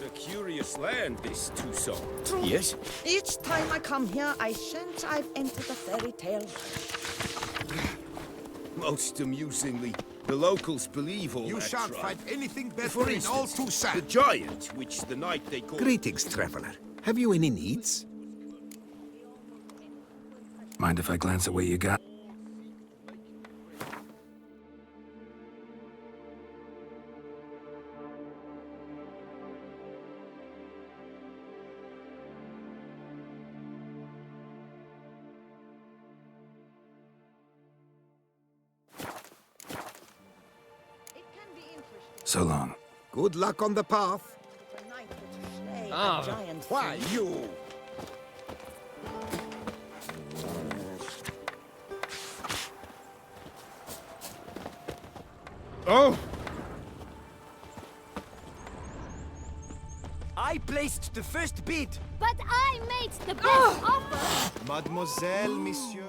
A curious land, this Tucson. True. Yes? Each time I come here, I sense I've entered a fairy tale. Most amusingly, the locals believe all You that shan't tribe. find anything better For in all instance, Tucson. the giant, which the night they call... Greetings, traveler. Have you any needs? Mind if I glance at what you got? So long. Good luck on the path. Ah, why you? Oh! I placed the first bid. But I made the best offer! Mademoiselle, monsieur.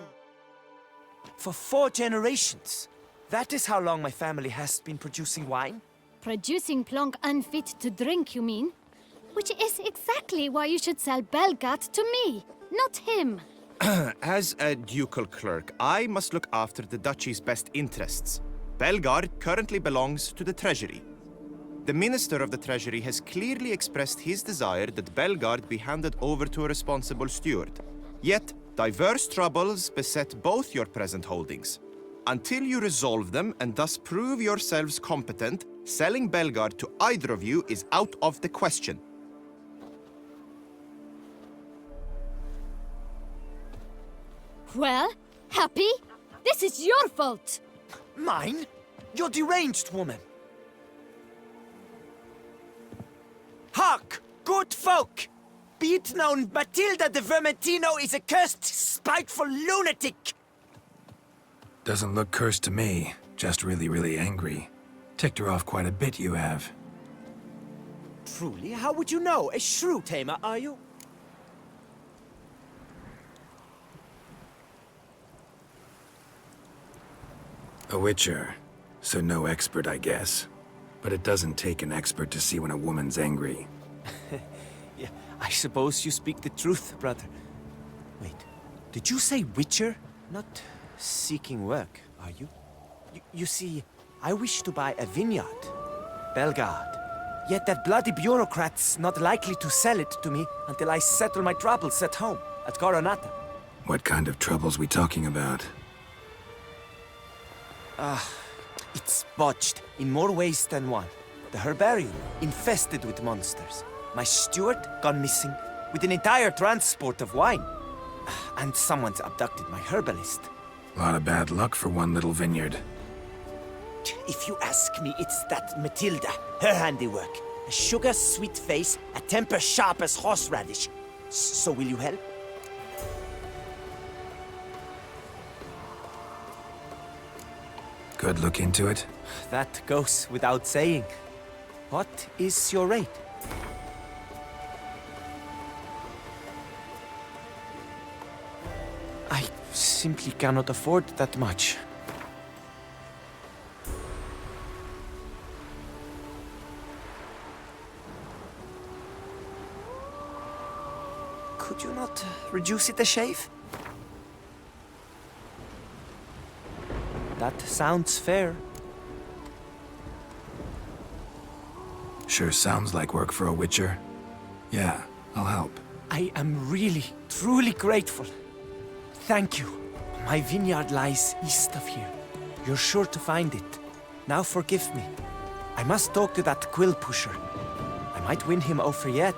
For 4 generations. That is how long my family has been producing wine. Producing plonk unfit to drink, you mean? Which is exactly why you should sell Belgard to me, not him. As a ducal clerk, I must look after the duchy's best interests. Belgard currently belongs to the treasury. The minister of the treasury has clearly expressed his desire that Belgard be handed over to a responsible steward. Yet, diverse troubles beset both your present holdings. Until you resolve them and thus prove yourselves competent, selling Belgard to either of you is out of the question. Well, Happy? This is your fault! Mine? You're deranged, woman. Hark, good folk! Be it known, Matilda de Vermentino is a cursed, spiteful lunatic! Doesn't look cursed to me, just really, really angry. Ticked her off quite a bit, you have. Truly? How would you know? A shrew tamer, are you? A witcher, so no expert, I guess. But it doesn't take an expert to see when a woman's angry. Yeah, I suppose you speak the truth, brother. Wait, did you say witcher? Not seeking work, are you? You see, I wish to buy a vineyard. Belgard. Yet that bloody bureaucrat's not likely to sell it to me until I settle my troubles at home, at Coronata. What kind of troubles we talking about? It's botched in more ways than one. The herbarium, infested with monsters. My steward, gone missing, with an entire transport of wine. And someone's abducted my herbalist. A lot of bad luck for one little vineyard. If you ask me, it's that Matilda, her handiwork. A sugar-sweet face, a temper sharp as horseradish. So will you help? Could look into it. That goes without saying. What is your rate? I simply cannot afford that much. Could you not reduce it a shave? That sounds fair. Sure sounds like work for a witcher. Yeah, I'll help. I am really, truly grateful. Thank you. My vineyard lies east of here. You're sure to find it. Now forgive me. I must talk to that quill pusher. I might win him over yet.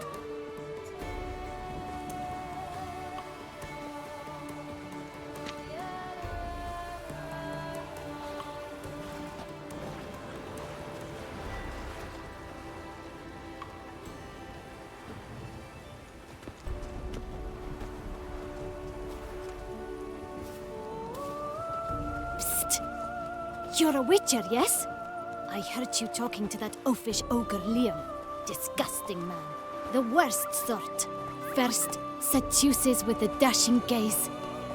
You're a witcher, yes? I heard you talking to that oafish ogre Liam. Disgusting man. The worst sort. First, seduces with a dashing gaze,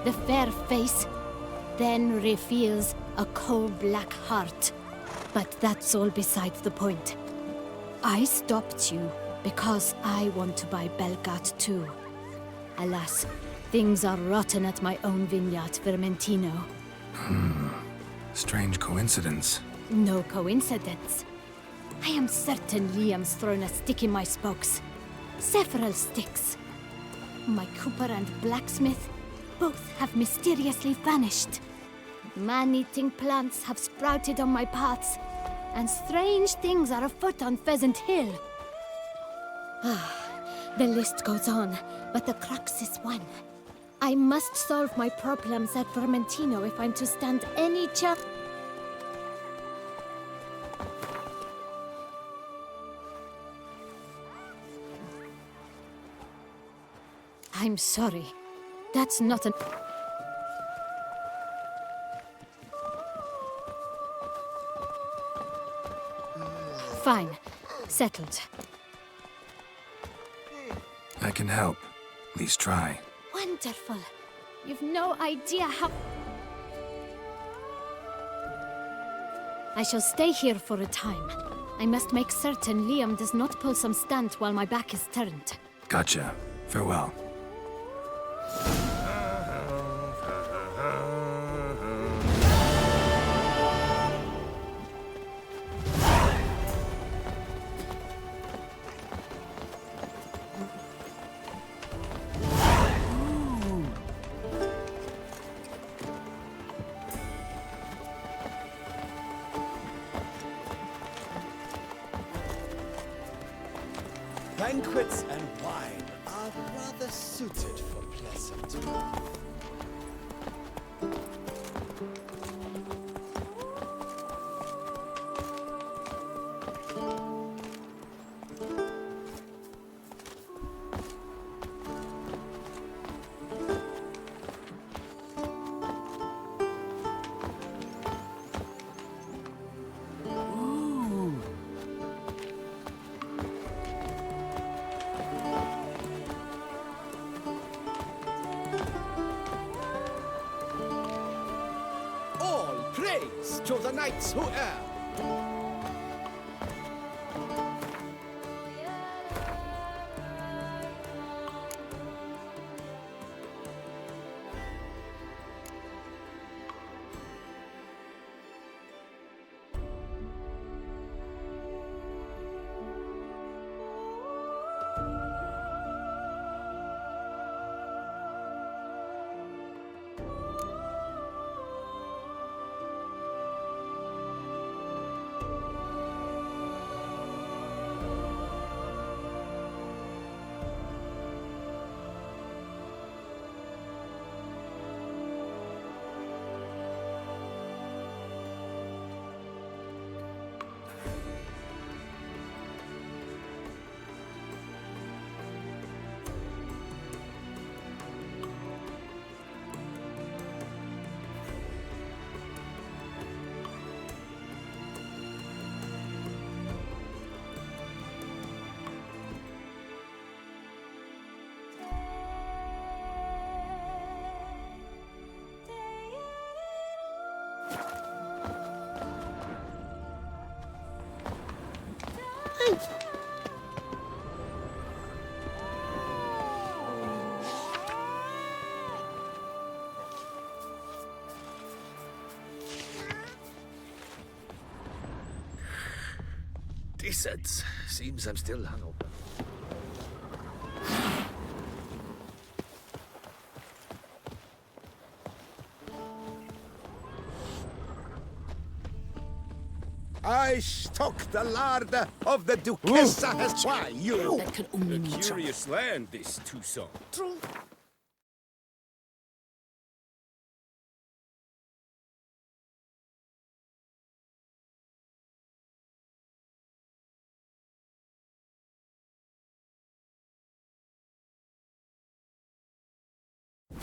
the fair face, then reveals a coal-black heart. But that's all beside the point. I stopped you because I want to buy Belgard too. Alas, things are rotten at my own vineyard, Vermentino. Strange coincidence. No coincidence. I am certain Liam's thrown a stick in my spokes. Several sticks. My cooper and blacksmith both have mysteriously vanished. Man-eating plants have sprouted on my paths, and strange things are afoot on Pheasant Hill. The list goes on, but the crux is one. I must solve my problems at Vermentino if I'm to stand any chance. I'm sorry. That's not an... Fine. Settled. I can help. At least try. Wonderful. You've no idea how... I shall stay here for a time. I must make certain Liam does not pull some stunt while my back is turned. Gotcha. Farewell. Banquets and wine are rather suited for pleasant. All praise to the knights who err. Decent. Seems I'm still hungover. I stock the larder of the Duchessa has why you. That could only mean trouble. Curious land, this Tucson. True.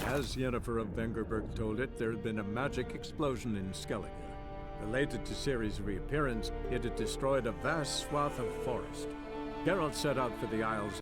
As Yennefer of Vengerberg told it, there had been a magic explosion in Skellige. Related to Ciri's reappearance, it had destroyed a vast swath of forest. Geralt set out for the Isles.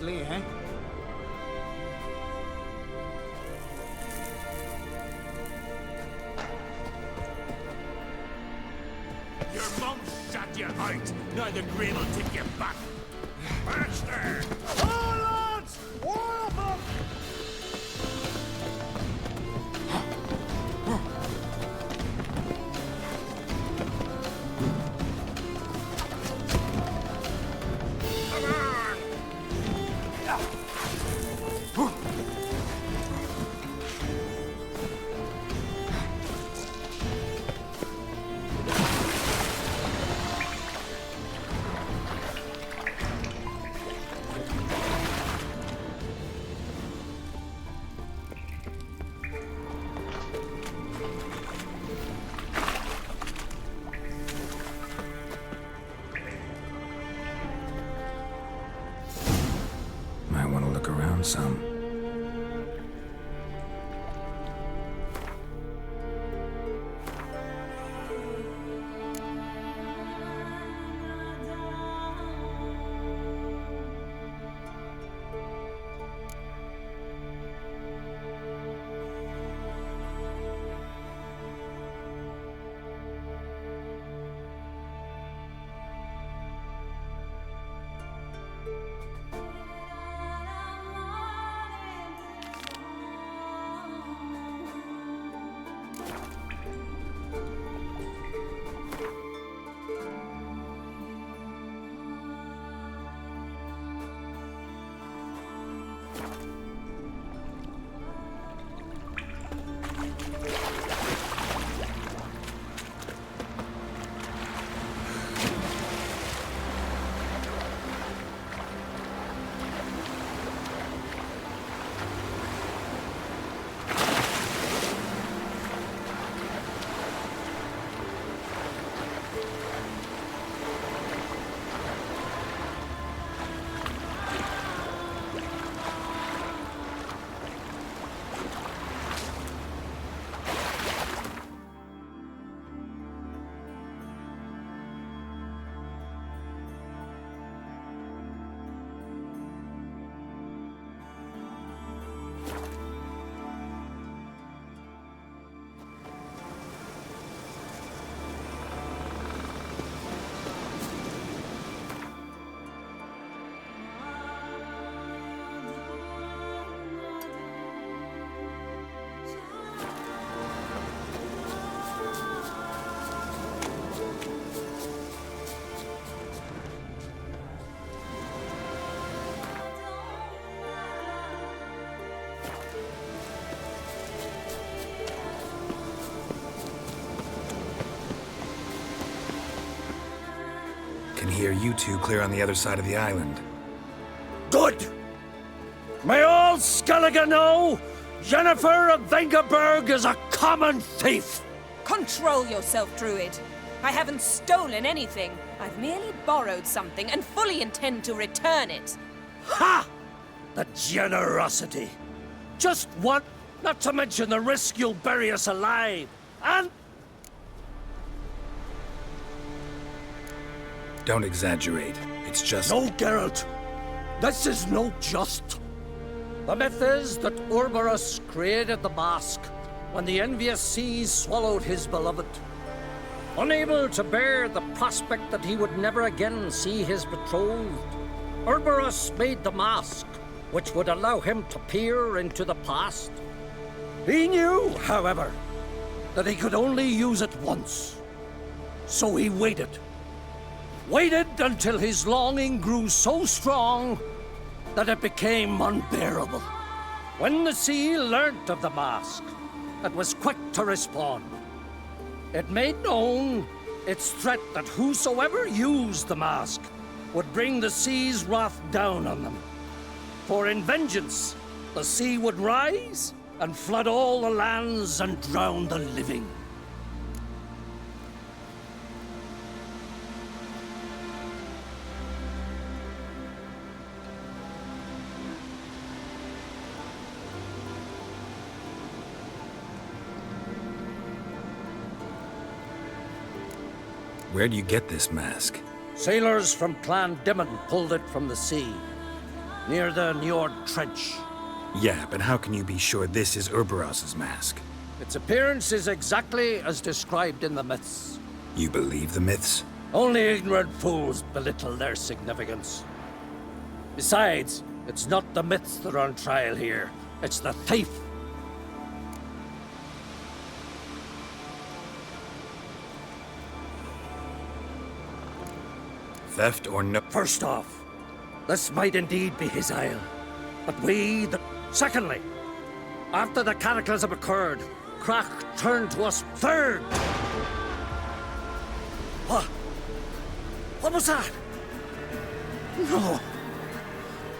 lately, eh? Your mum shut you out. Now the grain will take you back. Faster! Oh, lads! War of them! Might want to look around some. Can hear you two clear on the other side of the island. Good! May all Skellige know Jennifer of Vengerberg is a common thief! Control yourself, Druid. I haven't stolen anything. I've merely borrowed something and fully intend to return it. Ha! The generosity! Just one, not to mention the risk you'll bury us alive. And Don't exaggerate. It's just... no, Geralt. This is no just. The myth is that Urberus created the mask when the envious seas swallowed his beloved. Unable to bear the prospect that he would never again see his betrothed, Urberus made the mask, which would allow him to peer into the past. He knew, however, that he could only use it once. So he waited. Waited until his longing grew so strong that it became unbearable. When the sea learnt of the mask, it was quick to respond. It made known its threat that whosoever used the mask would bring the sea's wrath down on them. For in vengeance, the sea would rise and flood all the lands and drown the living. Where do you get this mask? Sailors from Clan Dimon pulled it from the sea. near the Njord Trench. Yeah, but how can you be sure this is Urberos's mask? Its appearance is exactly as described in the myths. You believe the myths? Only ignorant fools belittle their significance. Besides, it's not the myths that are on trial here. It's the thief. Theft or no? First off, this might indeed be his isle. But we, Secondly, after the cataclysm occurred, Crack turned to us third. What? What was that? No.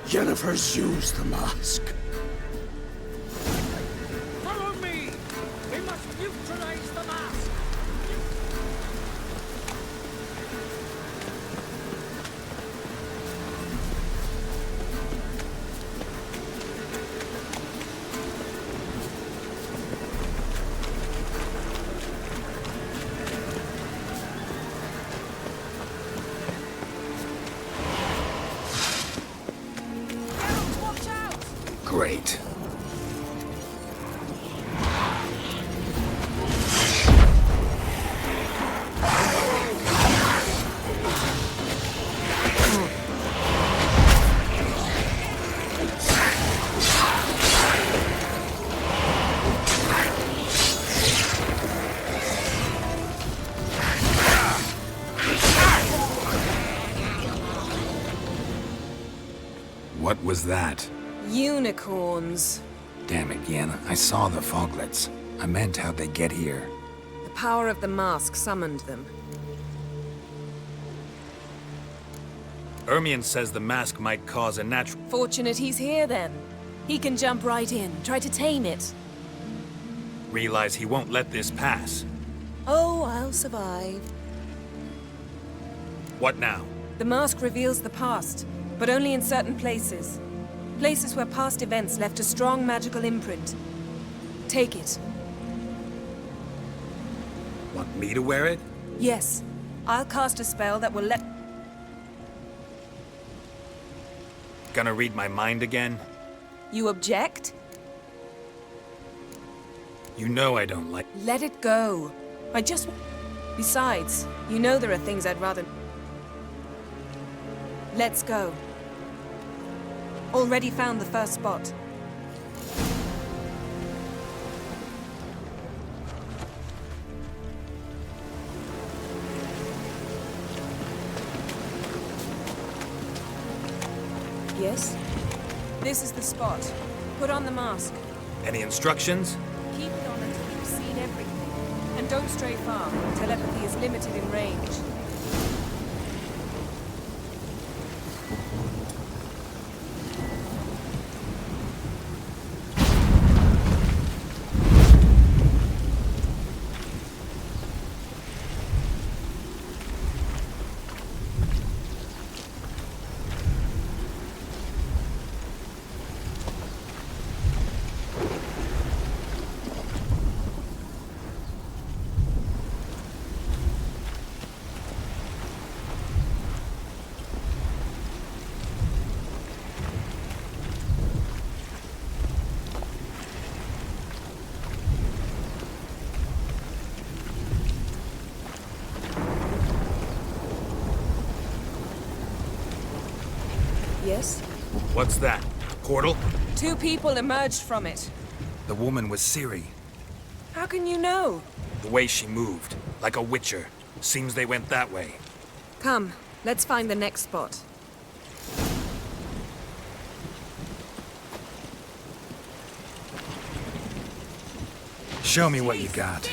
Jennifer's used the mask. Follow me! We must neutralize the mask! Great. What was that? Unicorns. Damn it, Yen. I saw the foglets. I meant how'd they get here. The power of the mask summoned them. Ermion says the mask might cause a natural... Fortunate he's here, then. He can jump right in, try to tame it. Realize he won't let this pass. Oh, I'll survive. What now? The mask reveals the past, but only in certain places. Places where past events left a strong magical imprint. Take it. Want me to wear it? Yes. I'll cast a spell that will let... Gonna read my mind again? You object? You know I don't like... Let it go. I just... Besides, you know there are things I'd rather... Let's go. Already found the first spot. Yes? This is the spot. Put on the mask. Any instructions? Keep it on until you've seen everything. And don't stray far. Telepathy is limited in range. Yes? What's that? Portal? 2 people emerged from it. The woman was Ciri. How can you know? The way she moved. Like a witcher. Seems they went that way. Come, let's find the next spot. Show me what you got.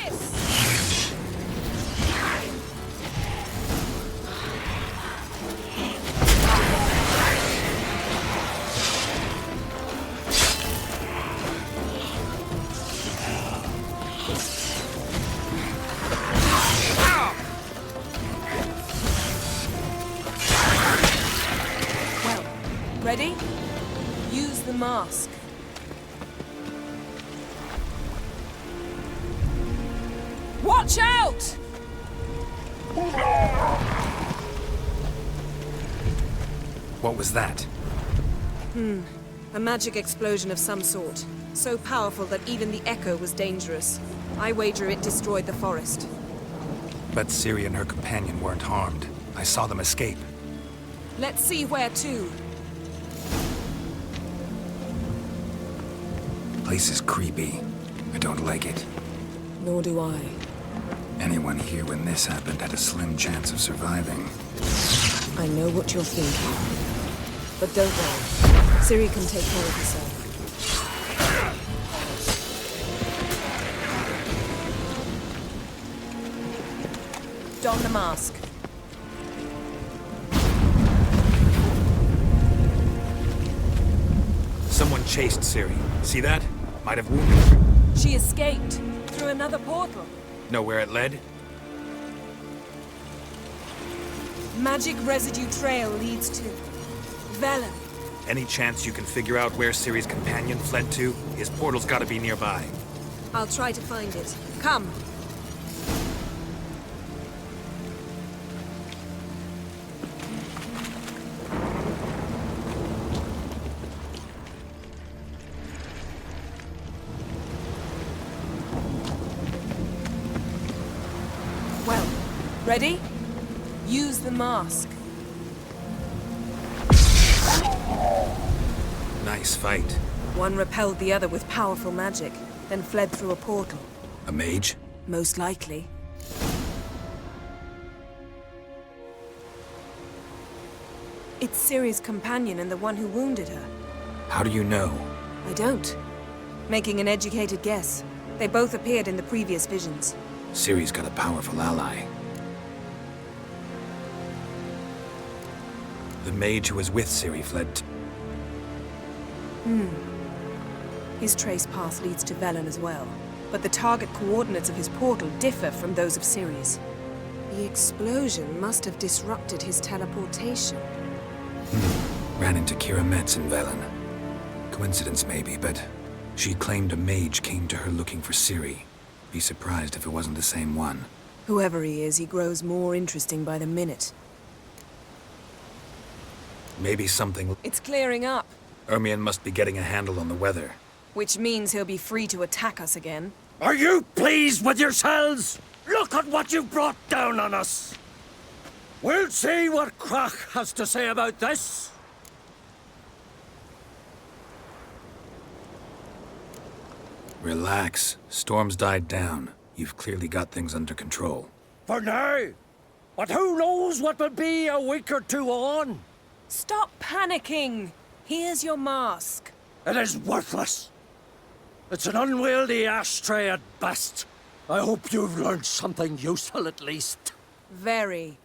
Ready? Use the mask. Watch out! What was that? A magic explosion of some sort. So powerful that even the echo was dangerous. I wager it destroyed the forest. But Ciri and her companion weren't harmed. I saw them escape. Let's see where to. Place is creepy. I don't like it. Nor do I. Anyone here when this happened had a slim chance of surviving. I know what you're thinking. But don't worry. Ciri can take care of herself. Don the mask. Someone chased Ciri. See that? Might have wounded her. She escaped through another portal. Know where it led? Magic residue trail leads to Velen. Any chance you can figure out where Ciri's companion fled to? His portal's gotta be nearby. I'll try to find it. Come. Well, ready? Use the mask. Nice fight. One repelled the other with powerful magic, then fled through a portal. A mage? Most likely. It's Ciri's companion and the one who wounded her. How do you know? I don't. Making an educated guess. They both appeared in the previous visions. Ciri's got a powerful ally. The mage who was with Ciri fled. His trace path leads to Velen as well. But the target coordinates of his portal differ from those of Ciri's. The explosion must have disrupted his teleportation. Ran into Kira Metz in Velen. Coincidence maybe, but she claimed a mage came to her looking for Ciri. Be surprised if it wasn't the same one. Whoever he is, he grows more interesting by the minute. Maybe something... It's clearing up. Ermion must be getting a handle on the weather. Which means he'll be free to attack us again. Are you pleased with yourselves? Look at what you've brought down on us! We'll see what Krach has to say about this. Relax. Storm's died down. You've clearly got things under control. For now. But who knows what will be a week or two on? Stop panicking! Here's your mask. It is worthless. It's an unwieldy ashtray at best. I hope you've learned something useful at least. Very.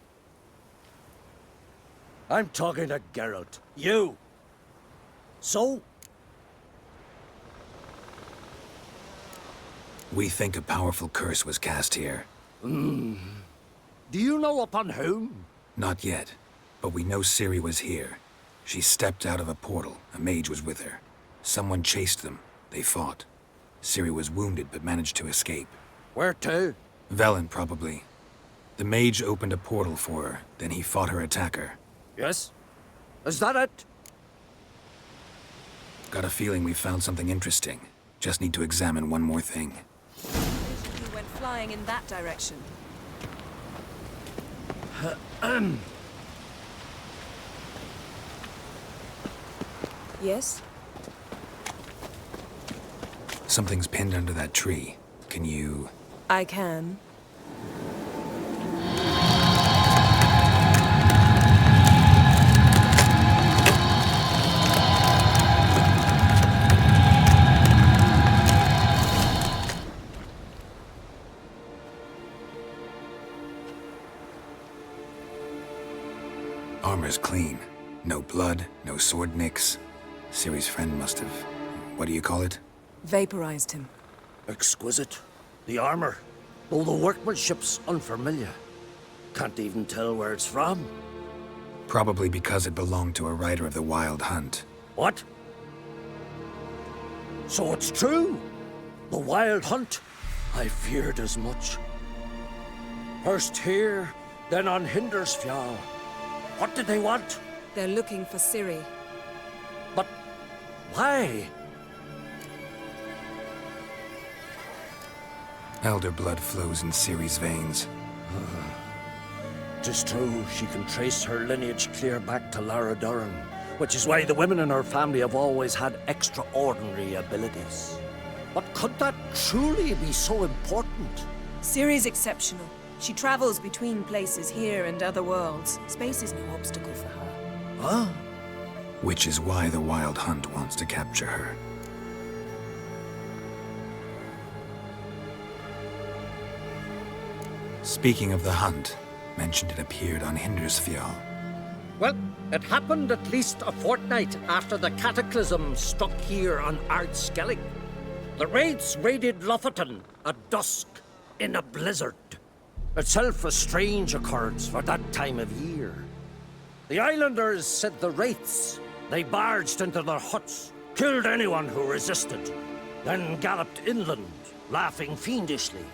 I'm talking to Geralt. You. So? We think a powerful curse was cast here. Do you know upon whom? Not yet, but we know Ciri was here. She stepped out of a portal. A mage was with her. Someone chased them. They fought. Ciri was wounded but managed to escape. Where to? Velen, probably. The mage opened a portal for her, then he fought her attacker. Yes? Is that it? Got a feeling we found something interesting. Just need to examine one more thing. He went flying in that direction. Yes? Something's pinned under that tree. Can you... I can. Armor's clean. No blood, no sword nicks. Ciri's friend must have... what do you call it? Vaporized him. Exquisite. The armor, though the workmanship's unfamiliar. Can't even tell where it's from. Probably because it belonged to a rider of the Wild Hunt. What? So it's true? The Wild Hunt? I feared as much. First here, then on Hindersfjall. What did they want? They're looking for Ciri. But Why? Elder blood flows in Ciri's veins. 'Tis true, she can trace her lineage clear back to Lara Duran, which is why the women in her family have always had extraordinary abilities. But could that truly be so important? Ciri's exceptional. She travels between places here and other worlds. Space is no obstacle for her. Huh? Which is why the Wild Hunt wants to capture her. Speaking of the hunt, mentioned it appeared on Hindersfjall. Well, it happened at least a fortnight after the cataclysm struck here on Ardskellig. The raids raided Lofoten at dusk in a blizzard. Itself a strange occurrence for that time of year. The islanders said the wraiths. They barged into their huts, killed anyone who resisted, then galloped inland, laughing fiendishly.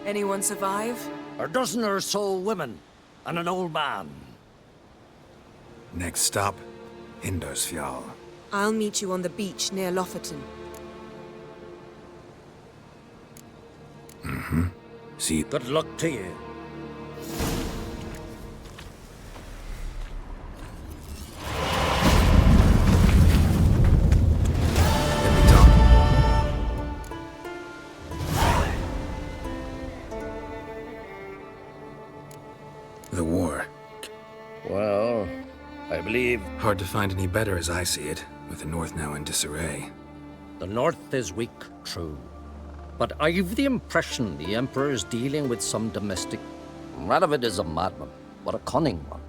Anyone survive? A dozen or so women, and an old man. Next stop, Hindersfjall. I'll meet you on the beach near Lofoten. Mm-hmm. See. Good luck to you. The war. Well, I believe... Hard to find any better as I see it, with the North now in disarray. The North is weak, true. But I've the impression the Emperor's dealing with some domestic... Radovid is a madman, but a cunning one.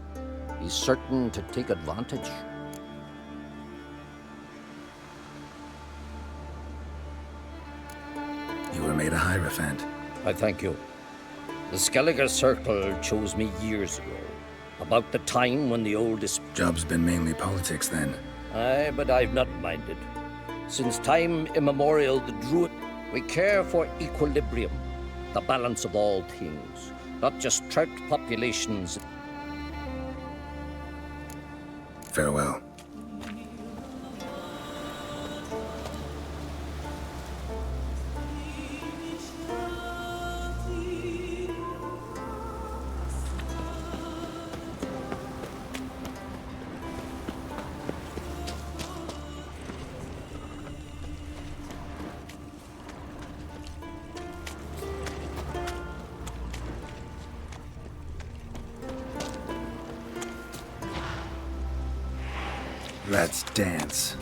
He's certain to take advantage. You were made a Hierophant. I thank you. The Skellige Circle chose me years ago. About the time when the oldest... Job's been mainly politics, then. Aye, but I've not minded. Since time immemorial, the Druid... We care for equilibrium, the balance of all things, not just trout populations. Farewell. Let's dance.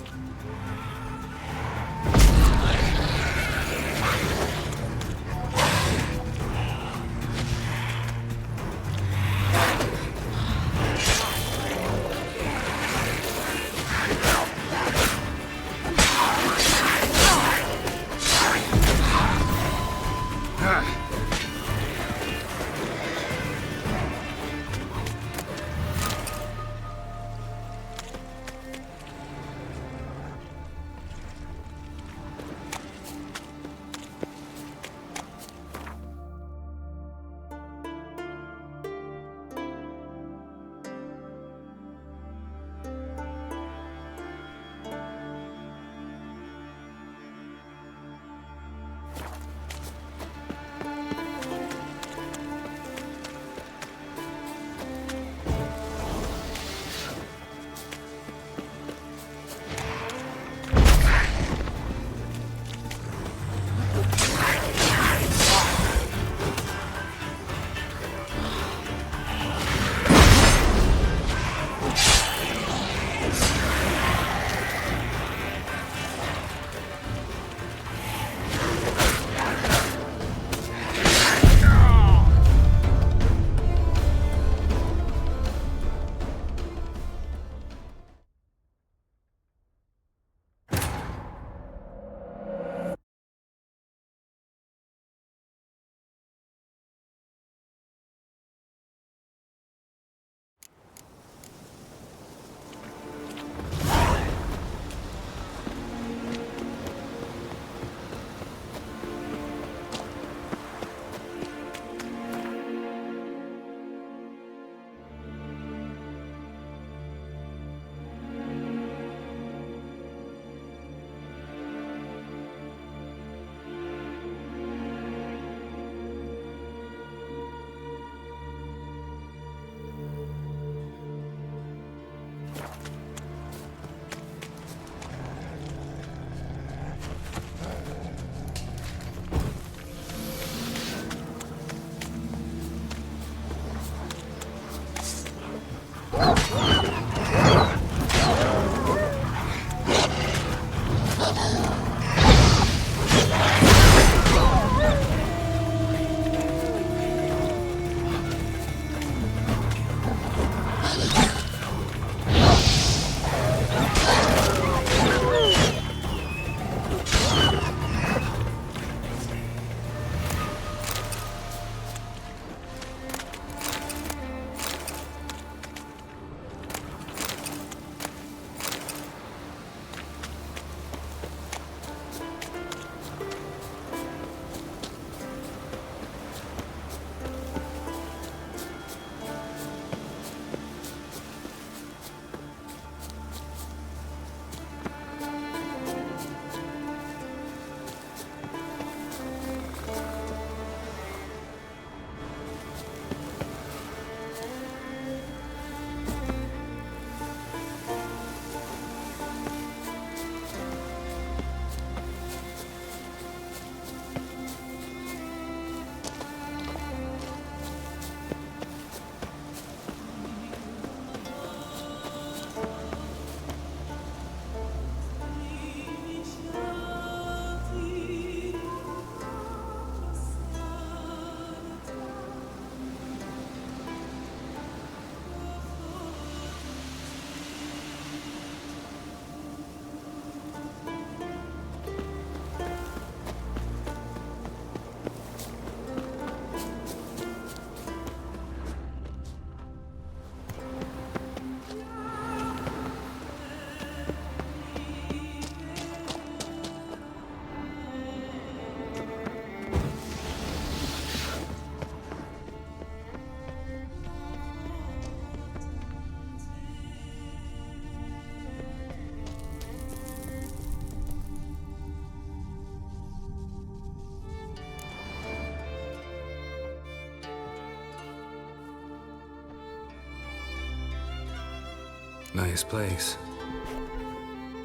Nice place.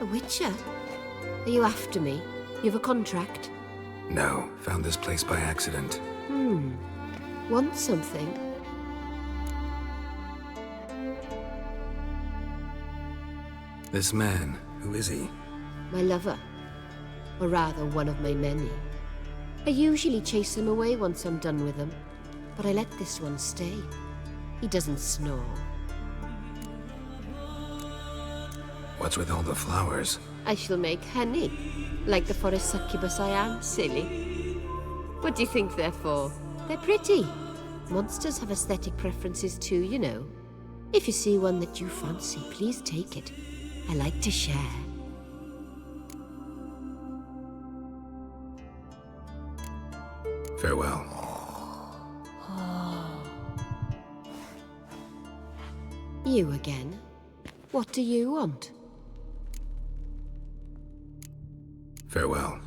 A witcher? Are you after me? You have a contract? No, found this place by accident. Want something? This man, who is he? My lover. Or rather, one of my many. I usually chase him away once I'm done with him, but I let this one stay. He doesn't snore. What's with all the flowers? I shall make honey, like the forest succubus I am, silly. What do you think they're for? They're pretty. Monsters have aesthetic preferences too, you know. If you see one that you fancy, please take it. I like to share. Farewell. You again? What do you want? Farewell.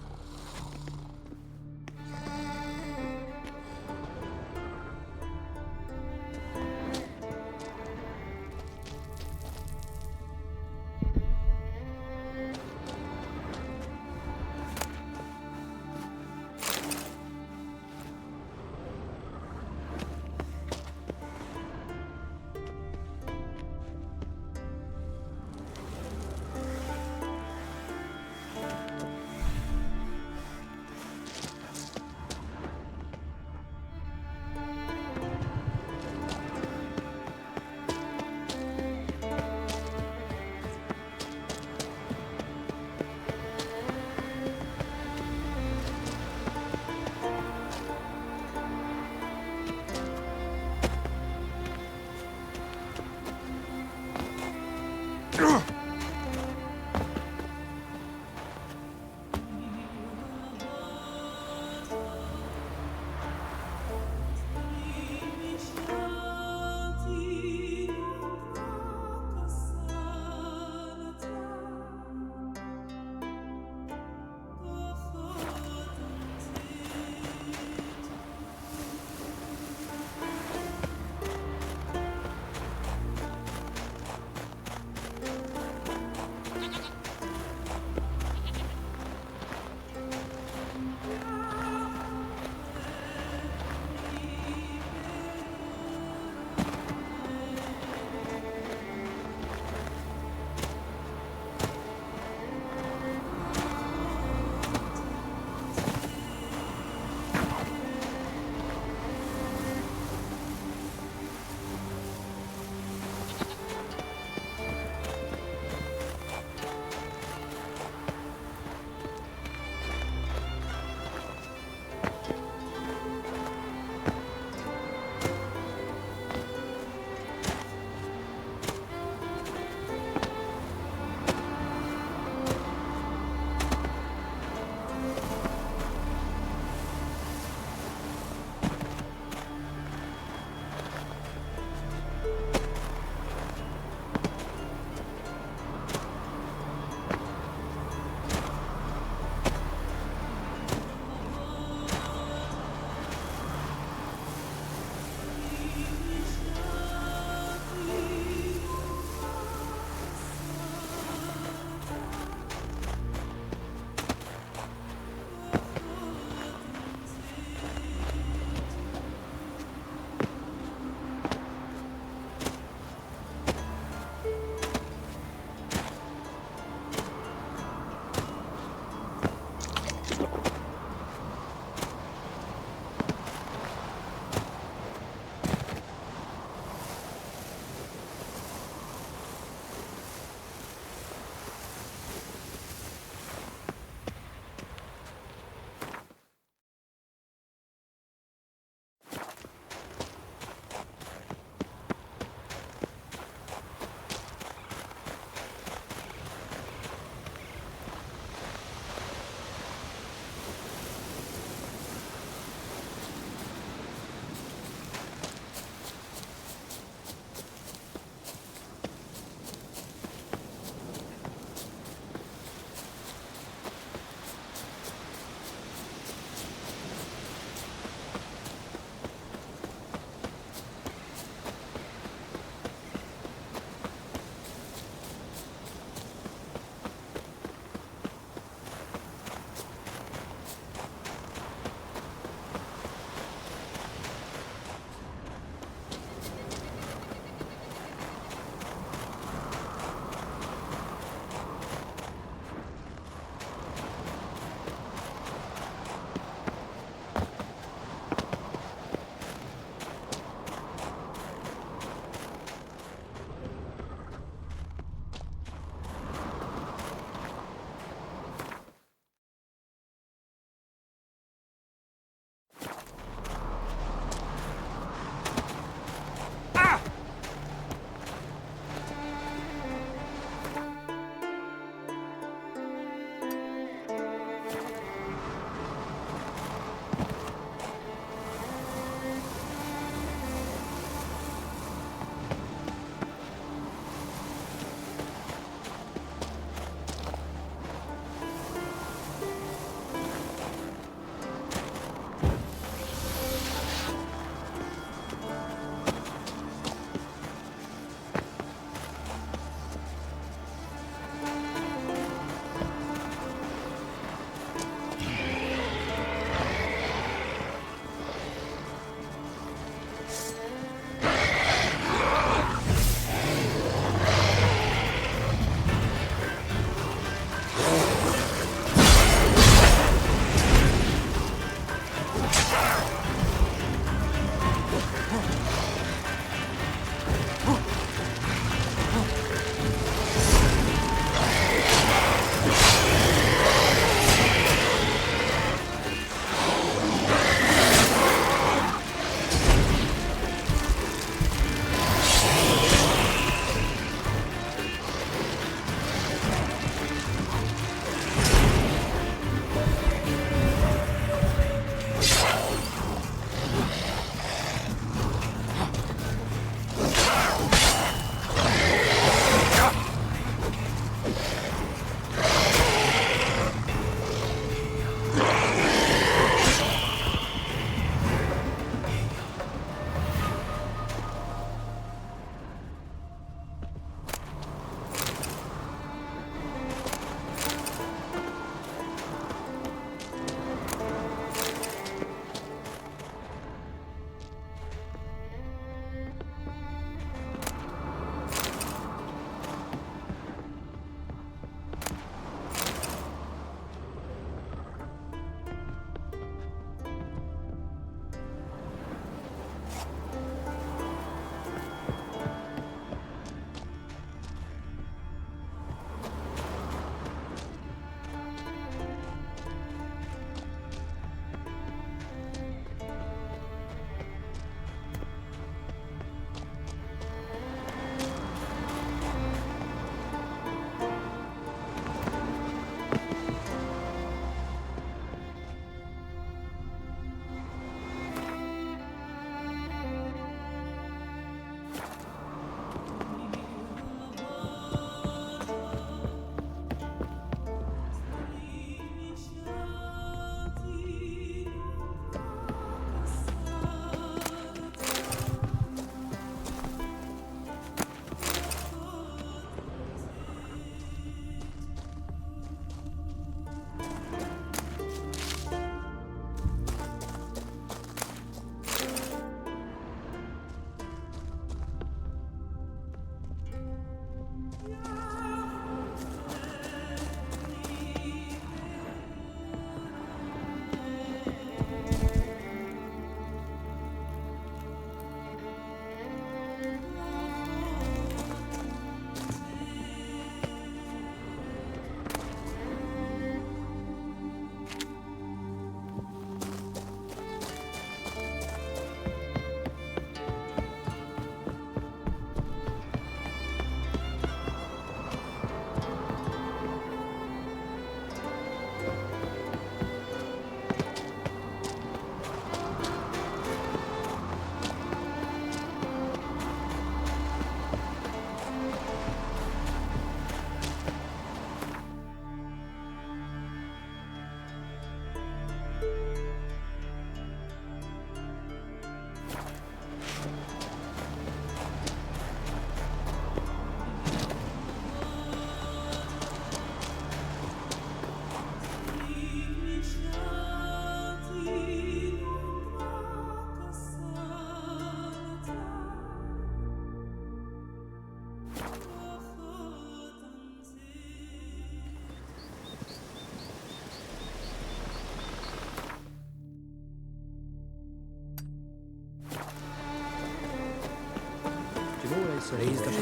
raised up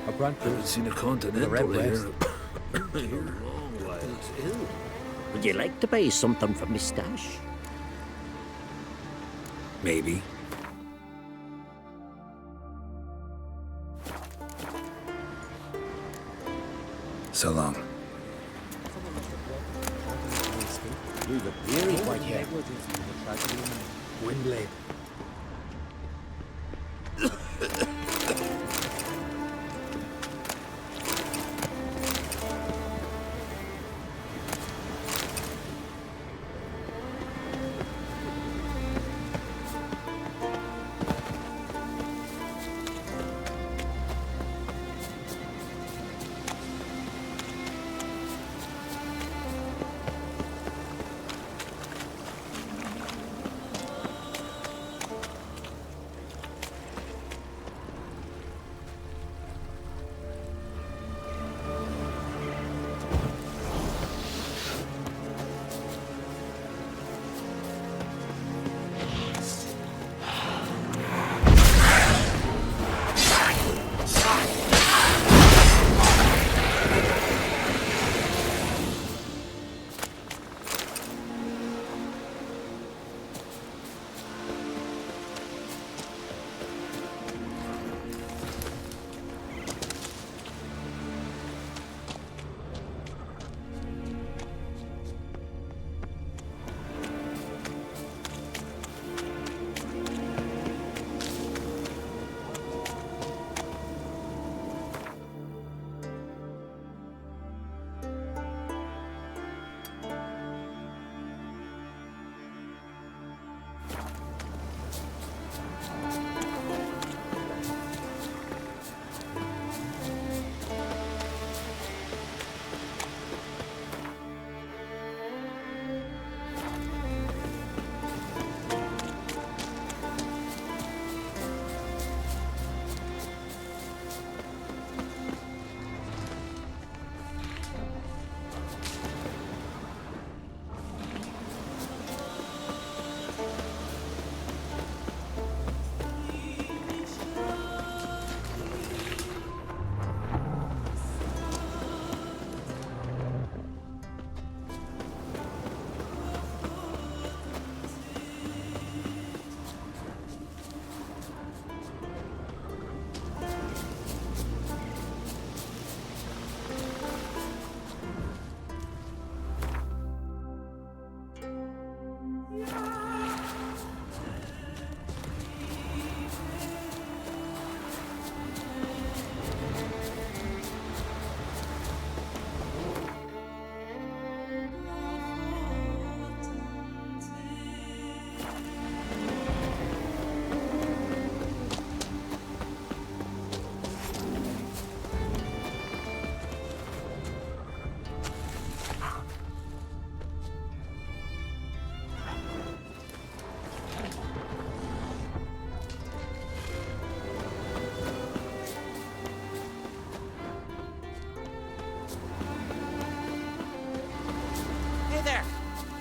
a brand haven't seen a continental here. Would you like to buy something from me stash? Maybe. So long. You look very white here. Gwynblade.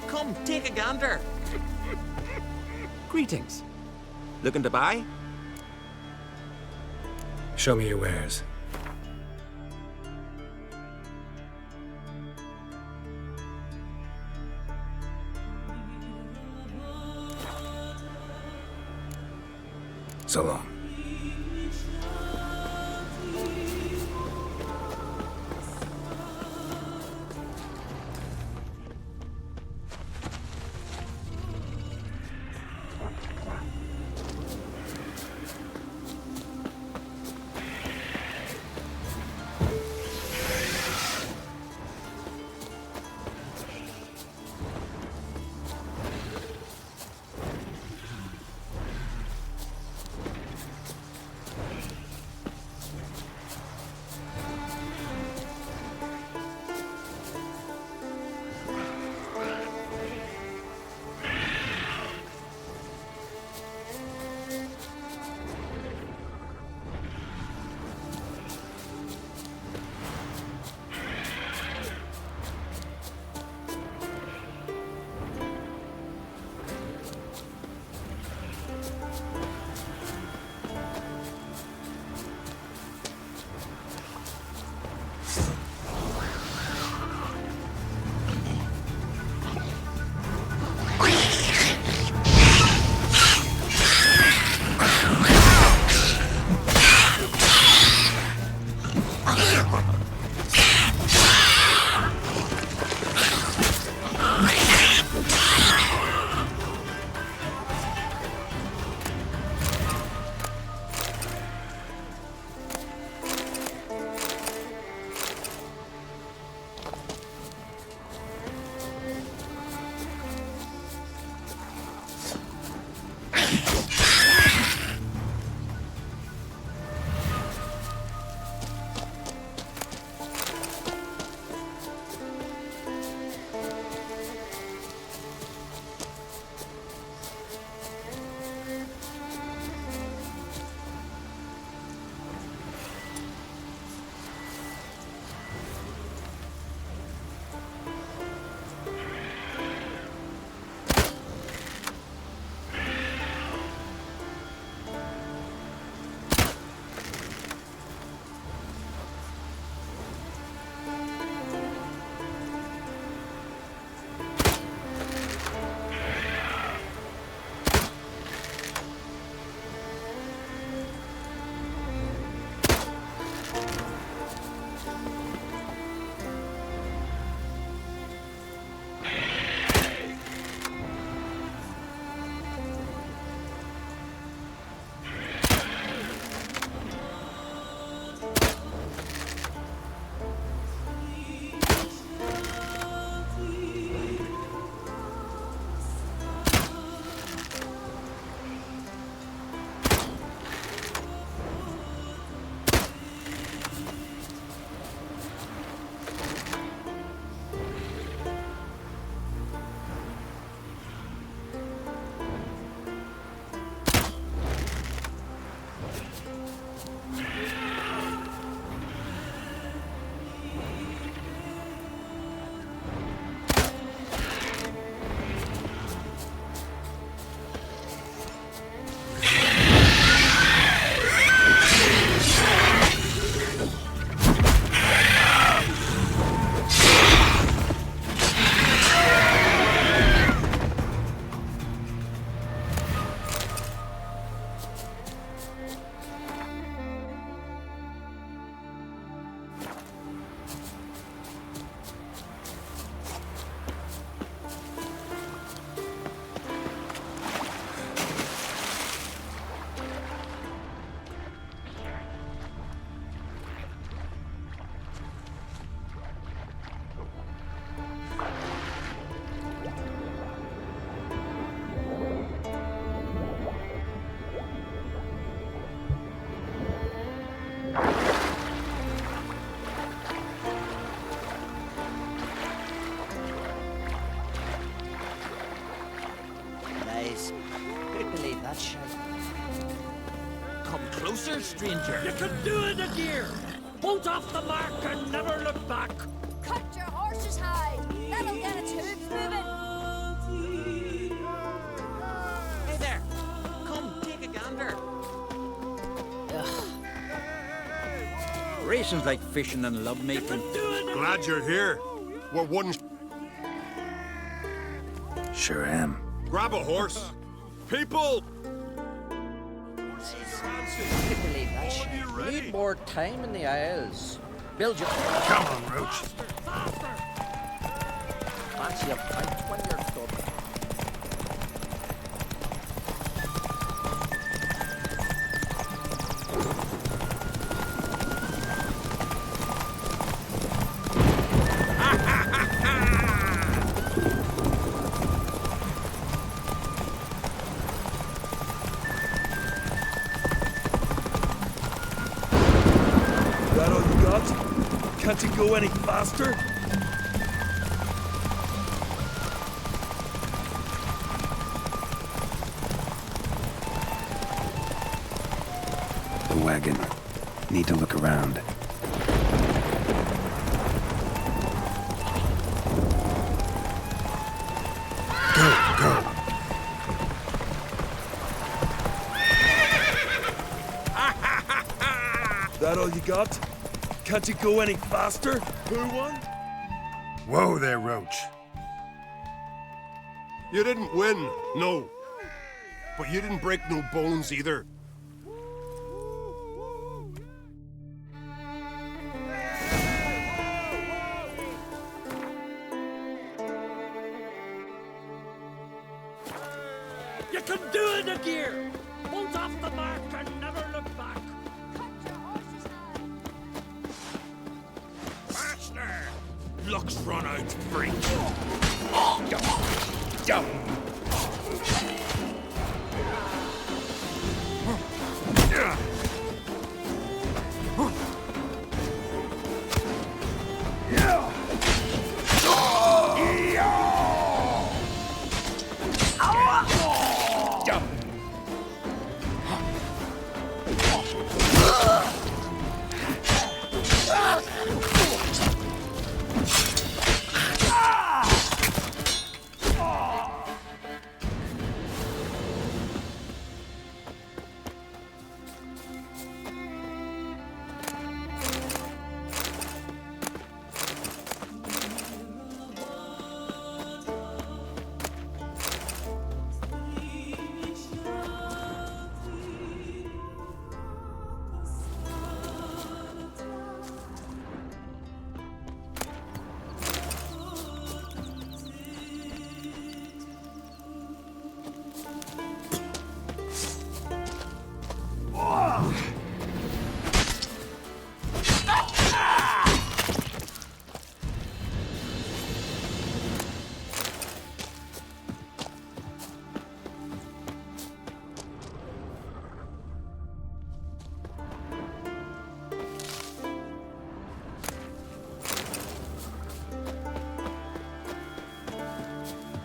Come, take a gander. Greetings. Looking to buy? Show me your wares. So long. closer, stranger. You can do it again! Bolt off the mark and never look back! Cut your horse's hide! That'll get its hooves moving! Hey there! Come, take a gander. Racing's like fishing and lovemaking. Glad you're here. We're one. Sure am. Grab a horse. People! You need more time in the aisles. Build your... Come on, Roach. Fancy a pint when you're done. Can't it go any faster? The wagon. Need to look around. Go. That all you got? Can't it go any faster? Who won? Whoa there, Roach. You didn't win, no. But you didn't break no bones either. You can do it again! Bolt off the mark and never look back! Faster! Luck's run out, freak.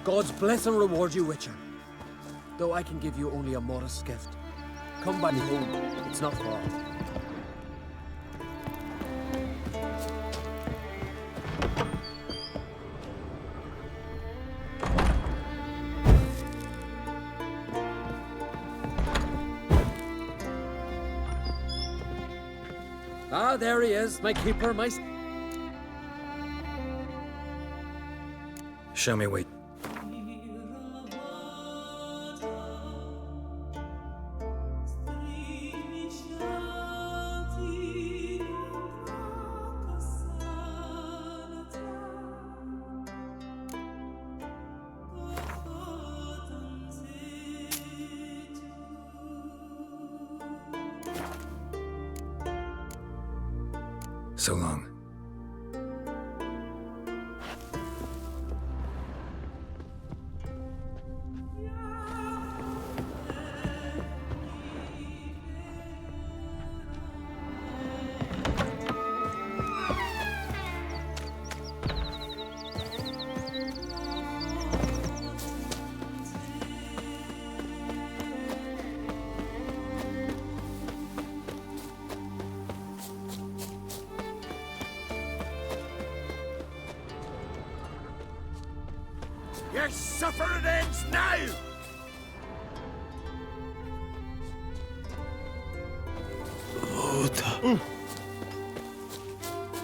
God's bless and reward you, Witcher. Though I can give you only a modest gift. Come by me home. It's not far. Ah, there he is, my keeper, my... Show me wait. So long. Your suffering ends now!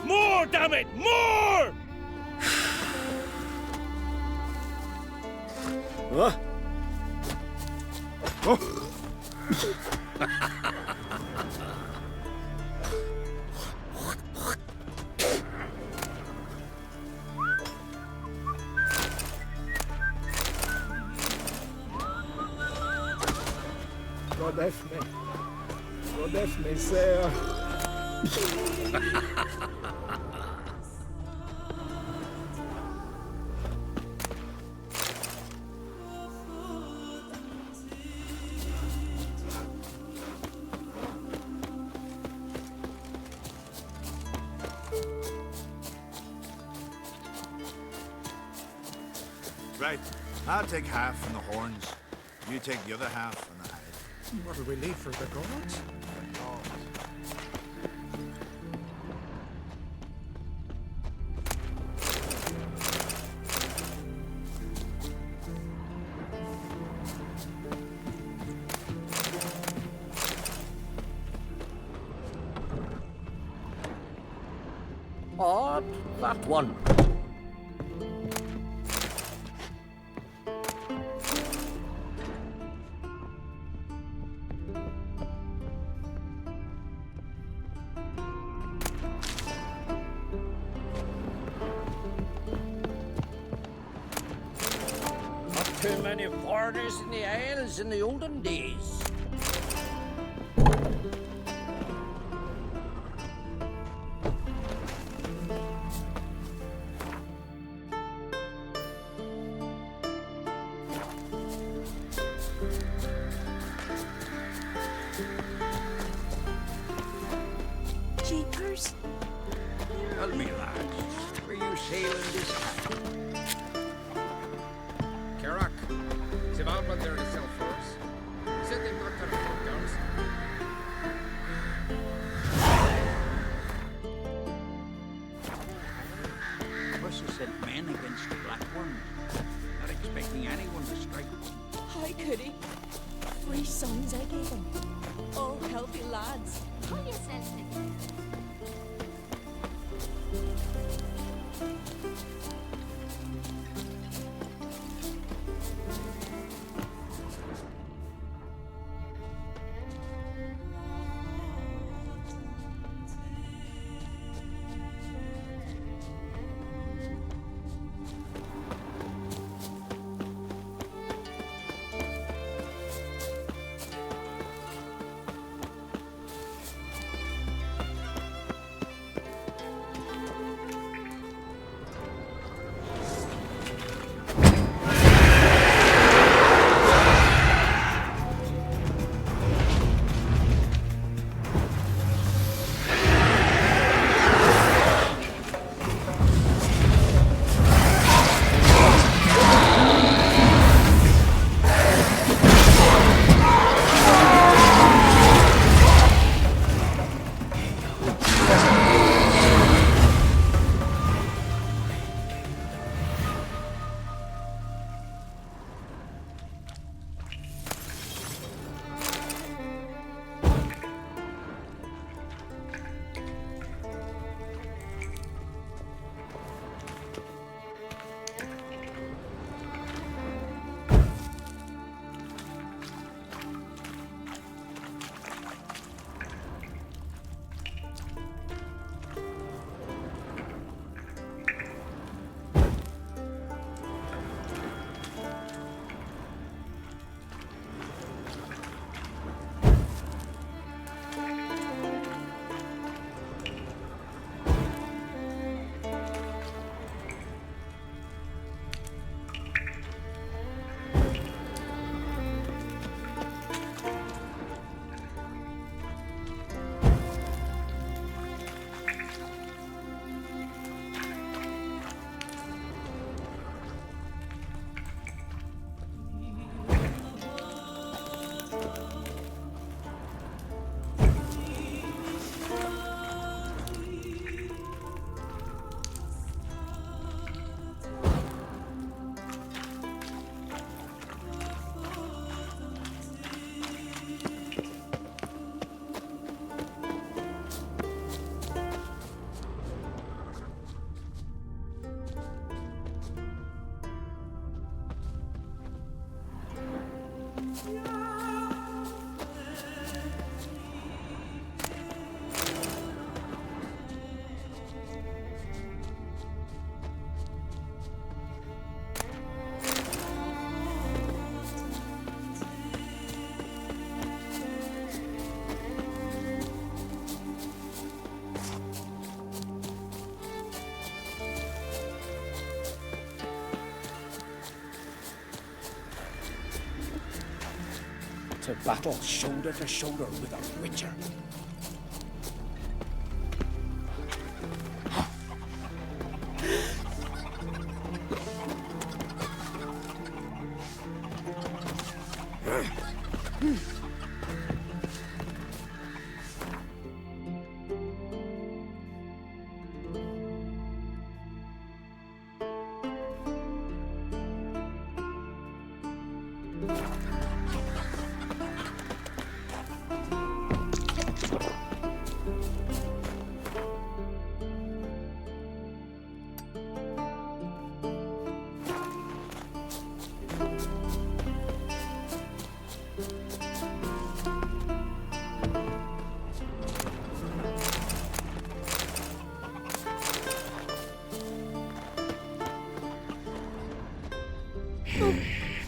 More, damn it! More! What? God F me, sir. Right, I'll take half from the horns. You take the other half from the head. What do we leave for the gods? Odd, that one. Too many foreigners in the Isles in the olden days. Jeepers. Tell me, lads, were you sailing this time? Kerak, c'est about what they're to sell first. He said they've not got a full garrison. Mercer sent men against the Black One, not expecting anyone to strike. How could he? 3 sons I gave him. All healthy lads. How you sensitive? To battle shoulder to shoulder with a witcher.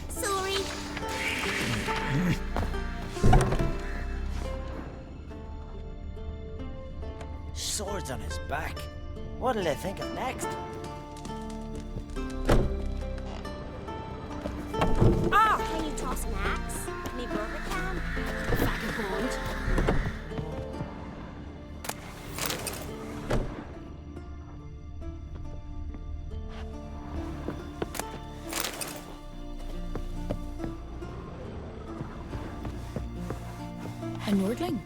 Sorry. Swords on his back. What'll they think of next? Ah! Can you toss an axe? Me brother can. Vagabond. A Nordling?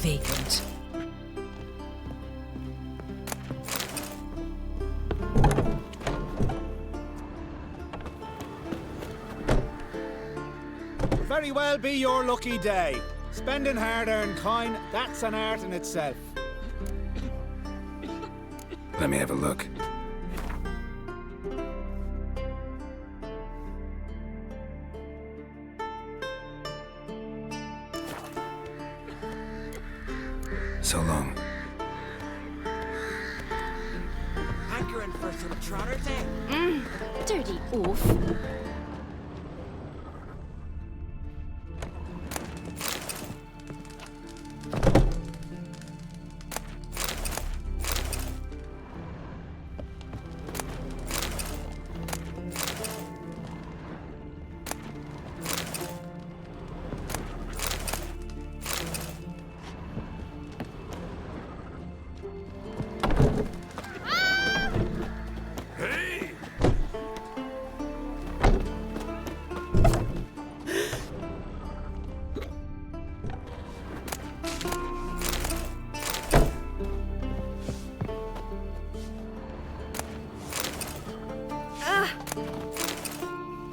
Vagrant. Very well be your lucky day. Spending hard-earned coin, that's an art in itself. Let me have a look. So long. Hankering for some trotter thing? Dirty oaf.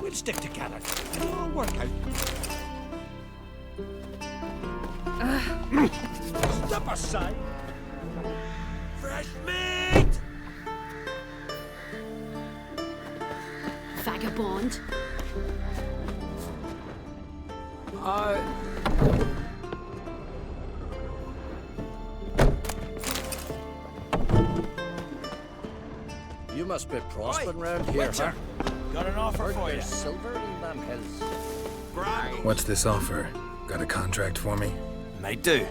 We'll stick together. It'll all work out. Step aside. Fresh meat! Vagabond. You must be prospering round here, Witcher. huh? Got an offer for you. There's silver in them hills. What's this offer? Got a contract for me? Might do,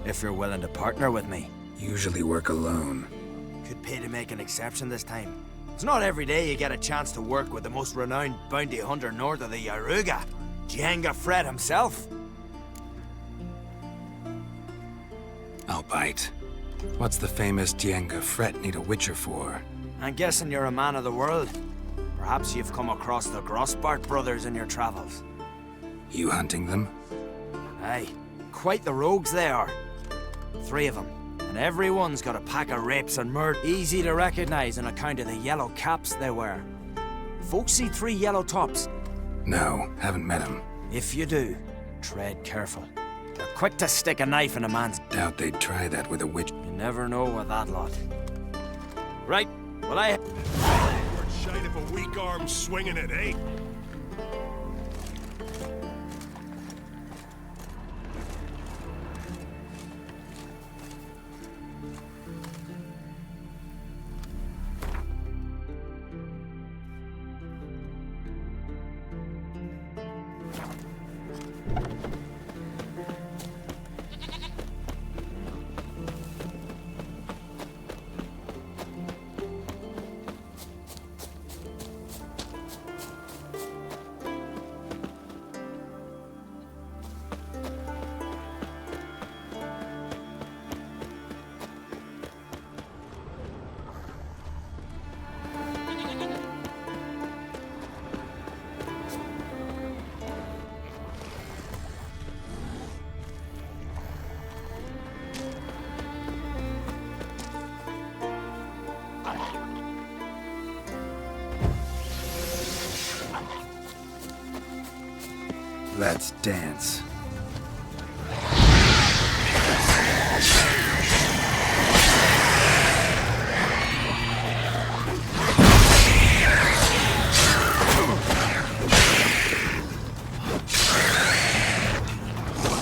if you're willing to partner with me. Usually work alone. Could pay to make an exception this time. It's not every day you get a chance to work with the most renowned bounty hunter north of the Yaruga, Jenga Fred himself. I'll bite. What's the famous Jenga Fred need a witcher for? I'm guessing you're a man of the world. Perhaps you've come across the Grossbart brothers in your travels. You hunting them? Aye, quite the rogues they are. 3 of them, and every one's got a pack of rapes and murder. Easy to recognize on account of the yellow caps they wear. Folks see 3 yellow tops? No, haven't met him. If you do, tread careful. They're quick to stick a knife in a man's... Doubt they'd try that with a witch. You never know with that lot. Right, well We're shite if a weak arm's swinging it, eh? Let's dance.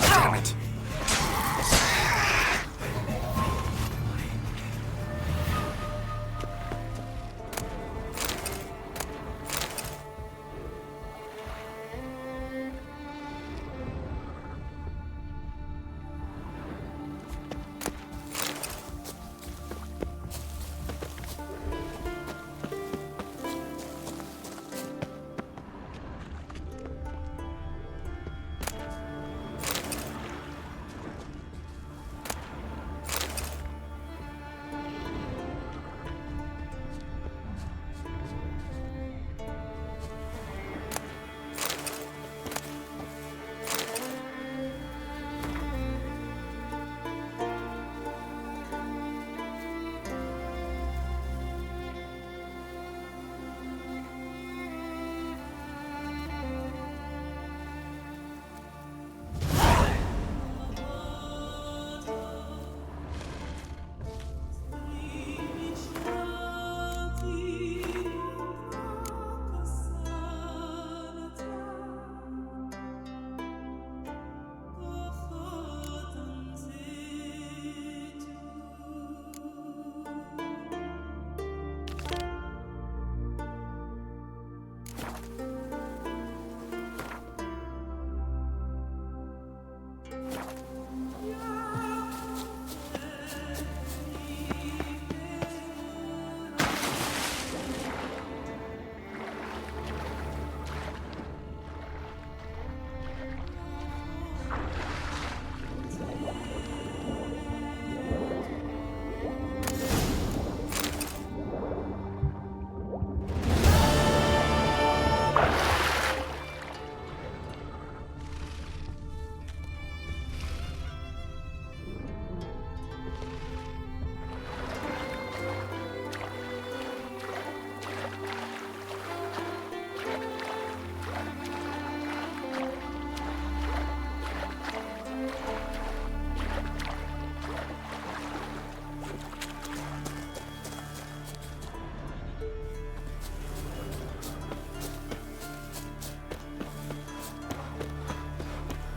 Damn it.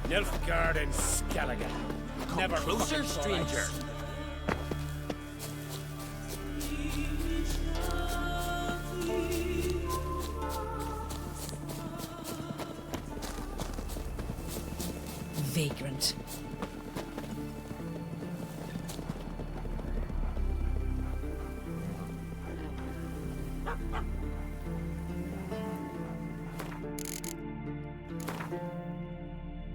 Nilfgaard and Skellige. Never closer, fucking stranger. Vagrant.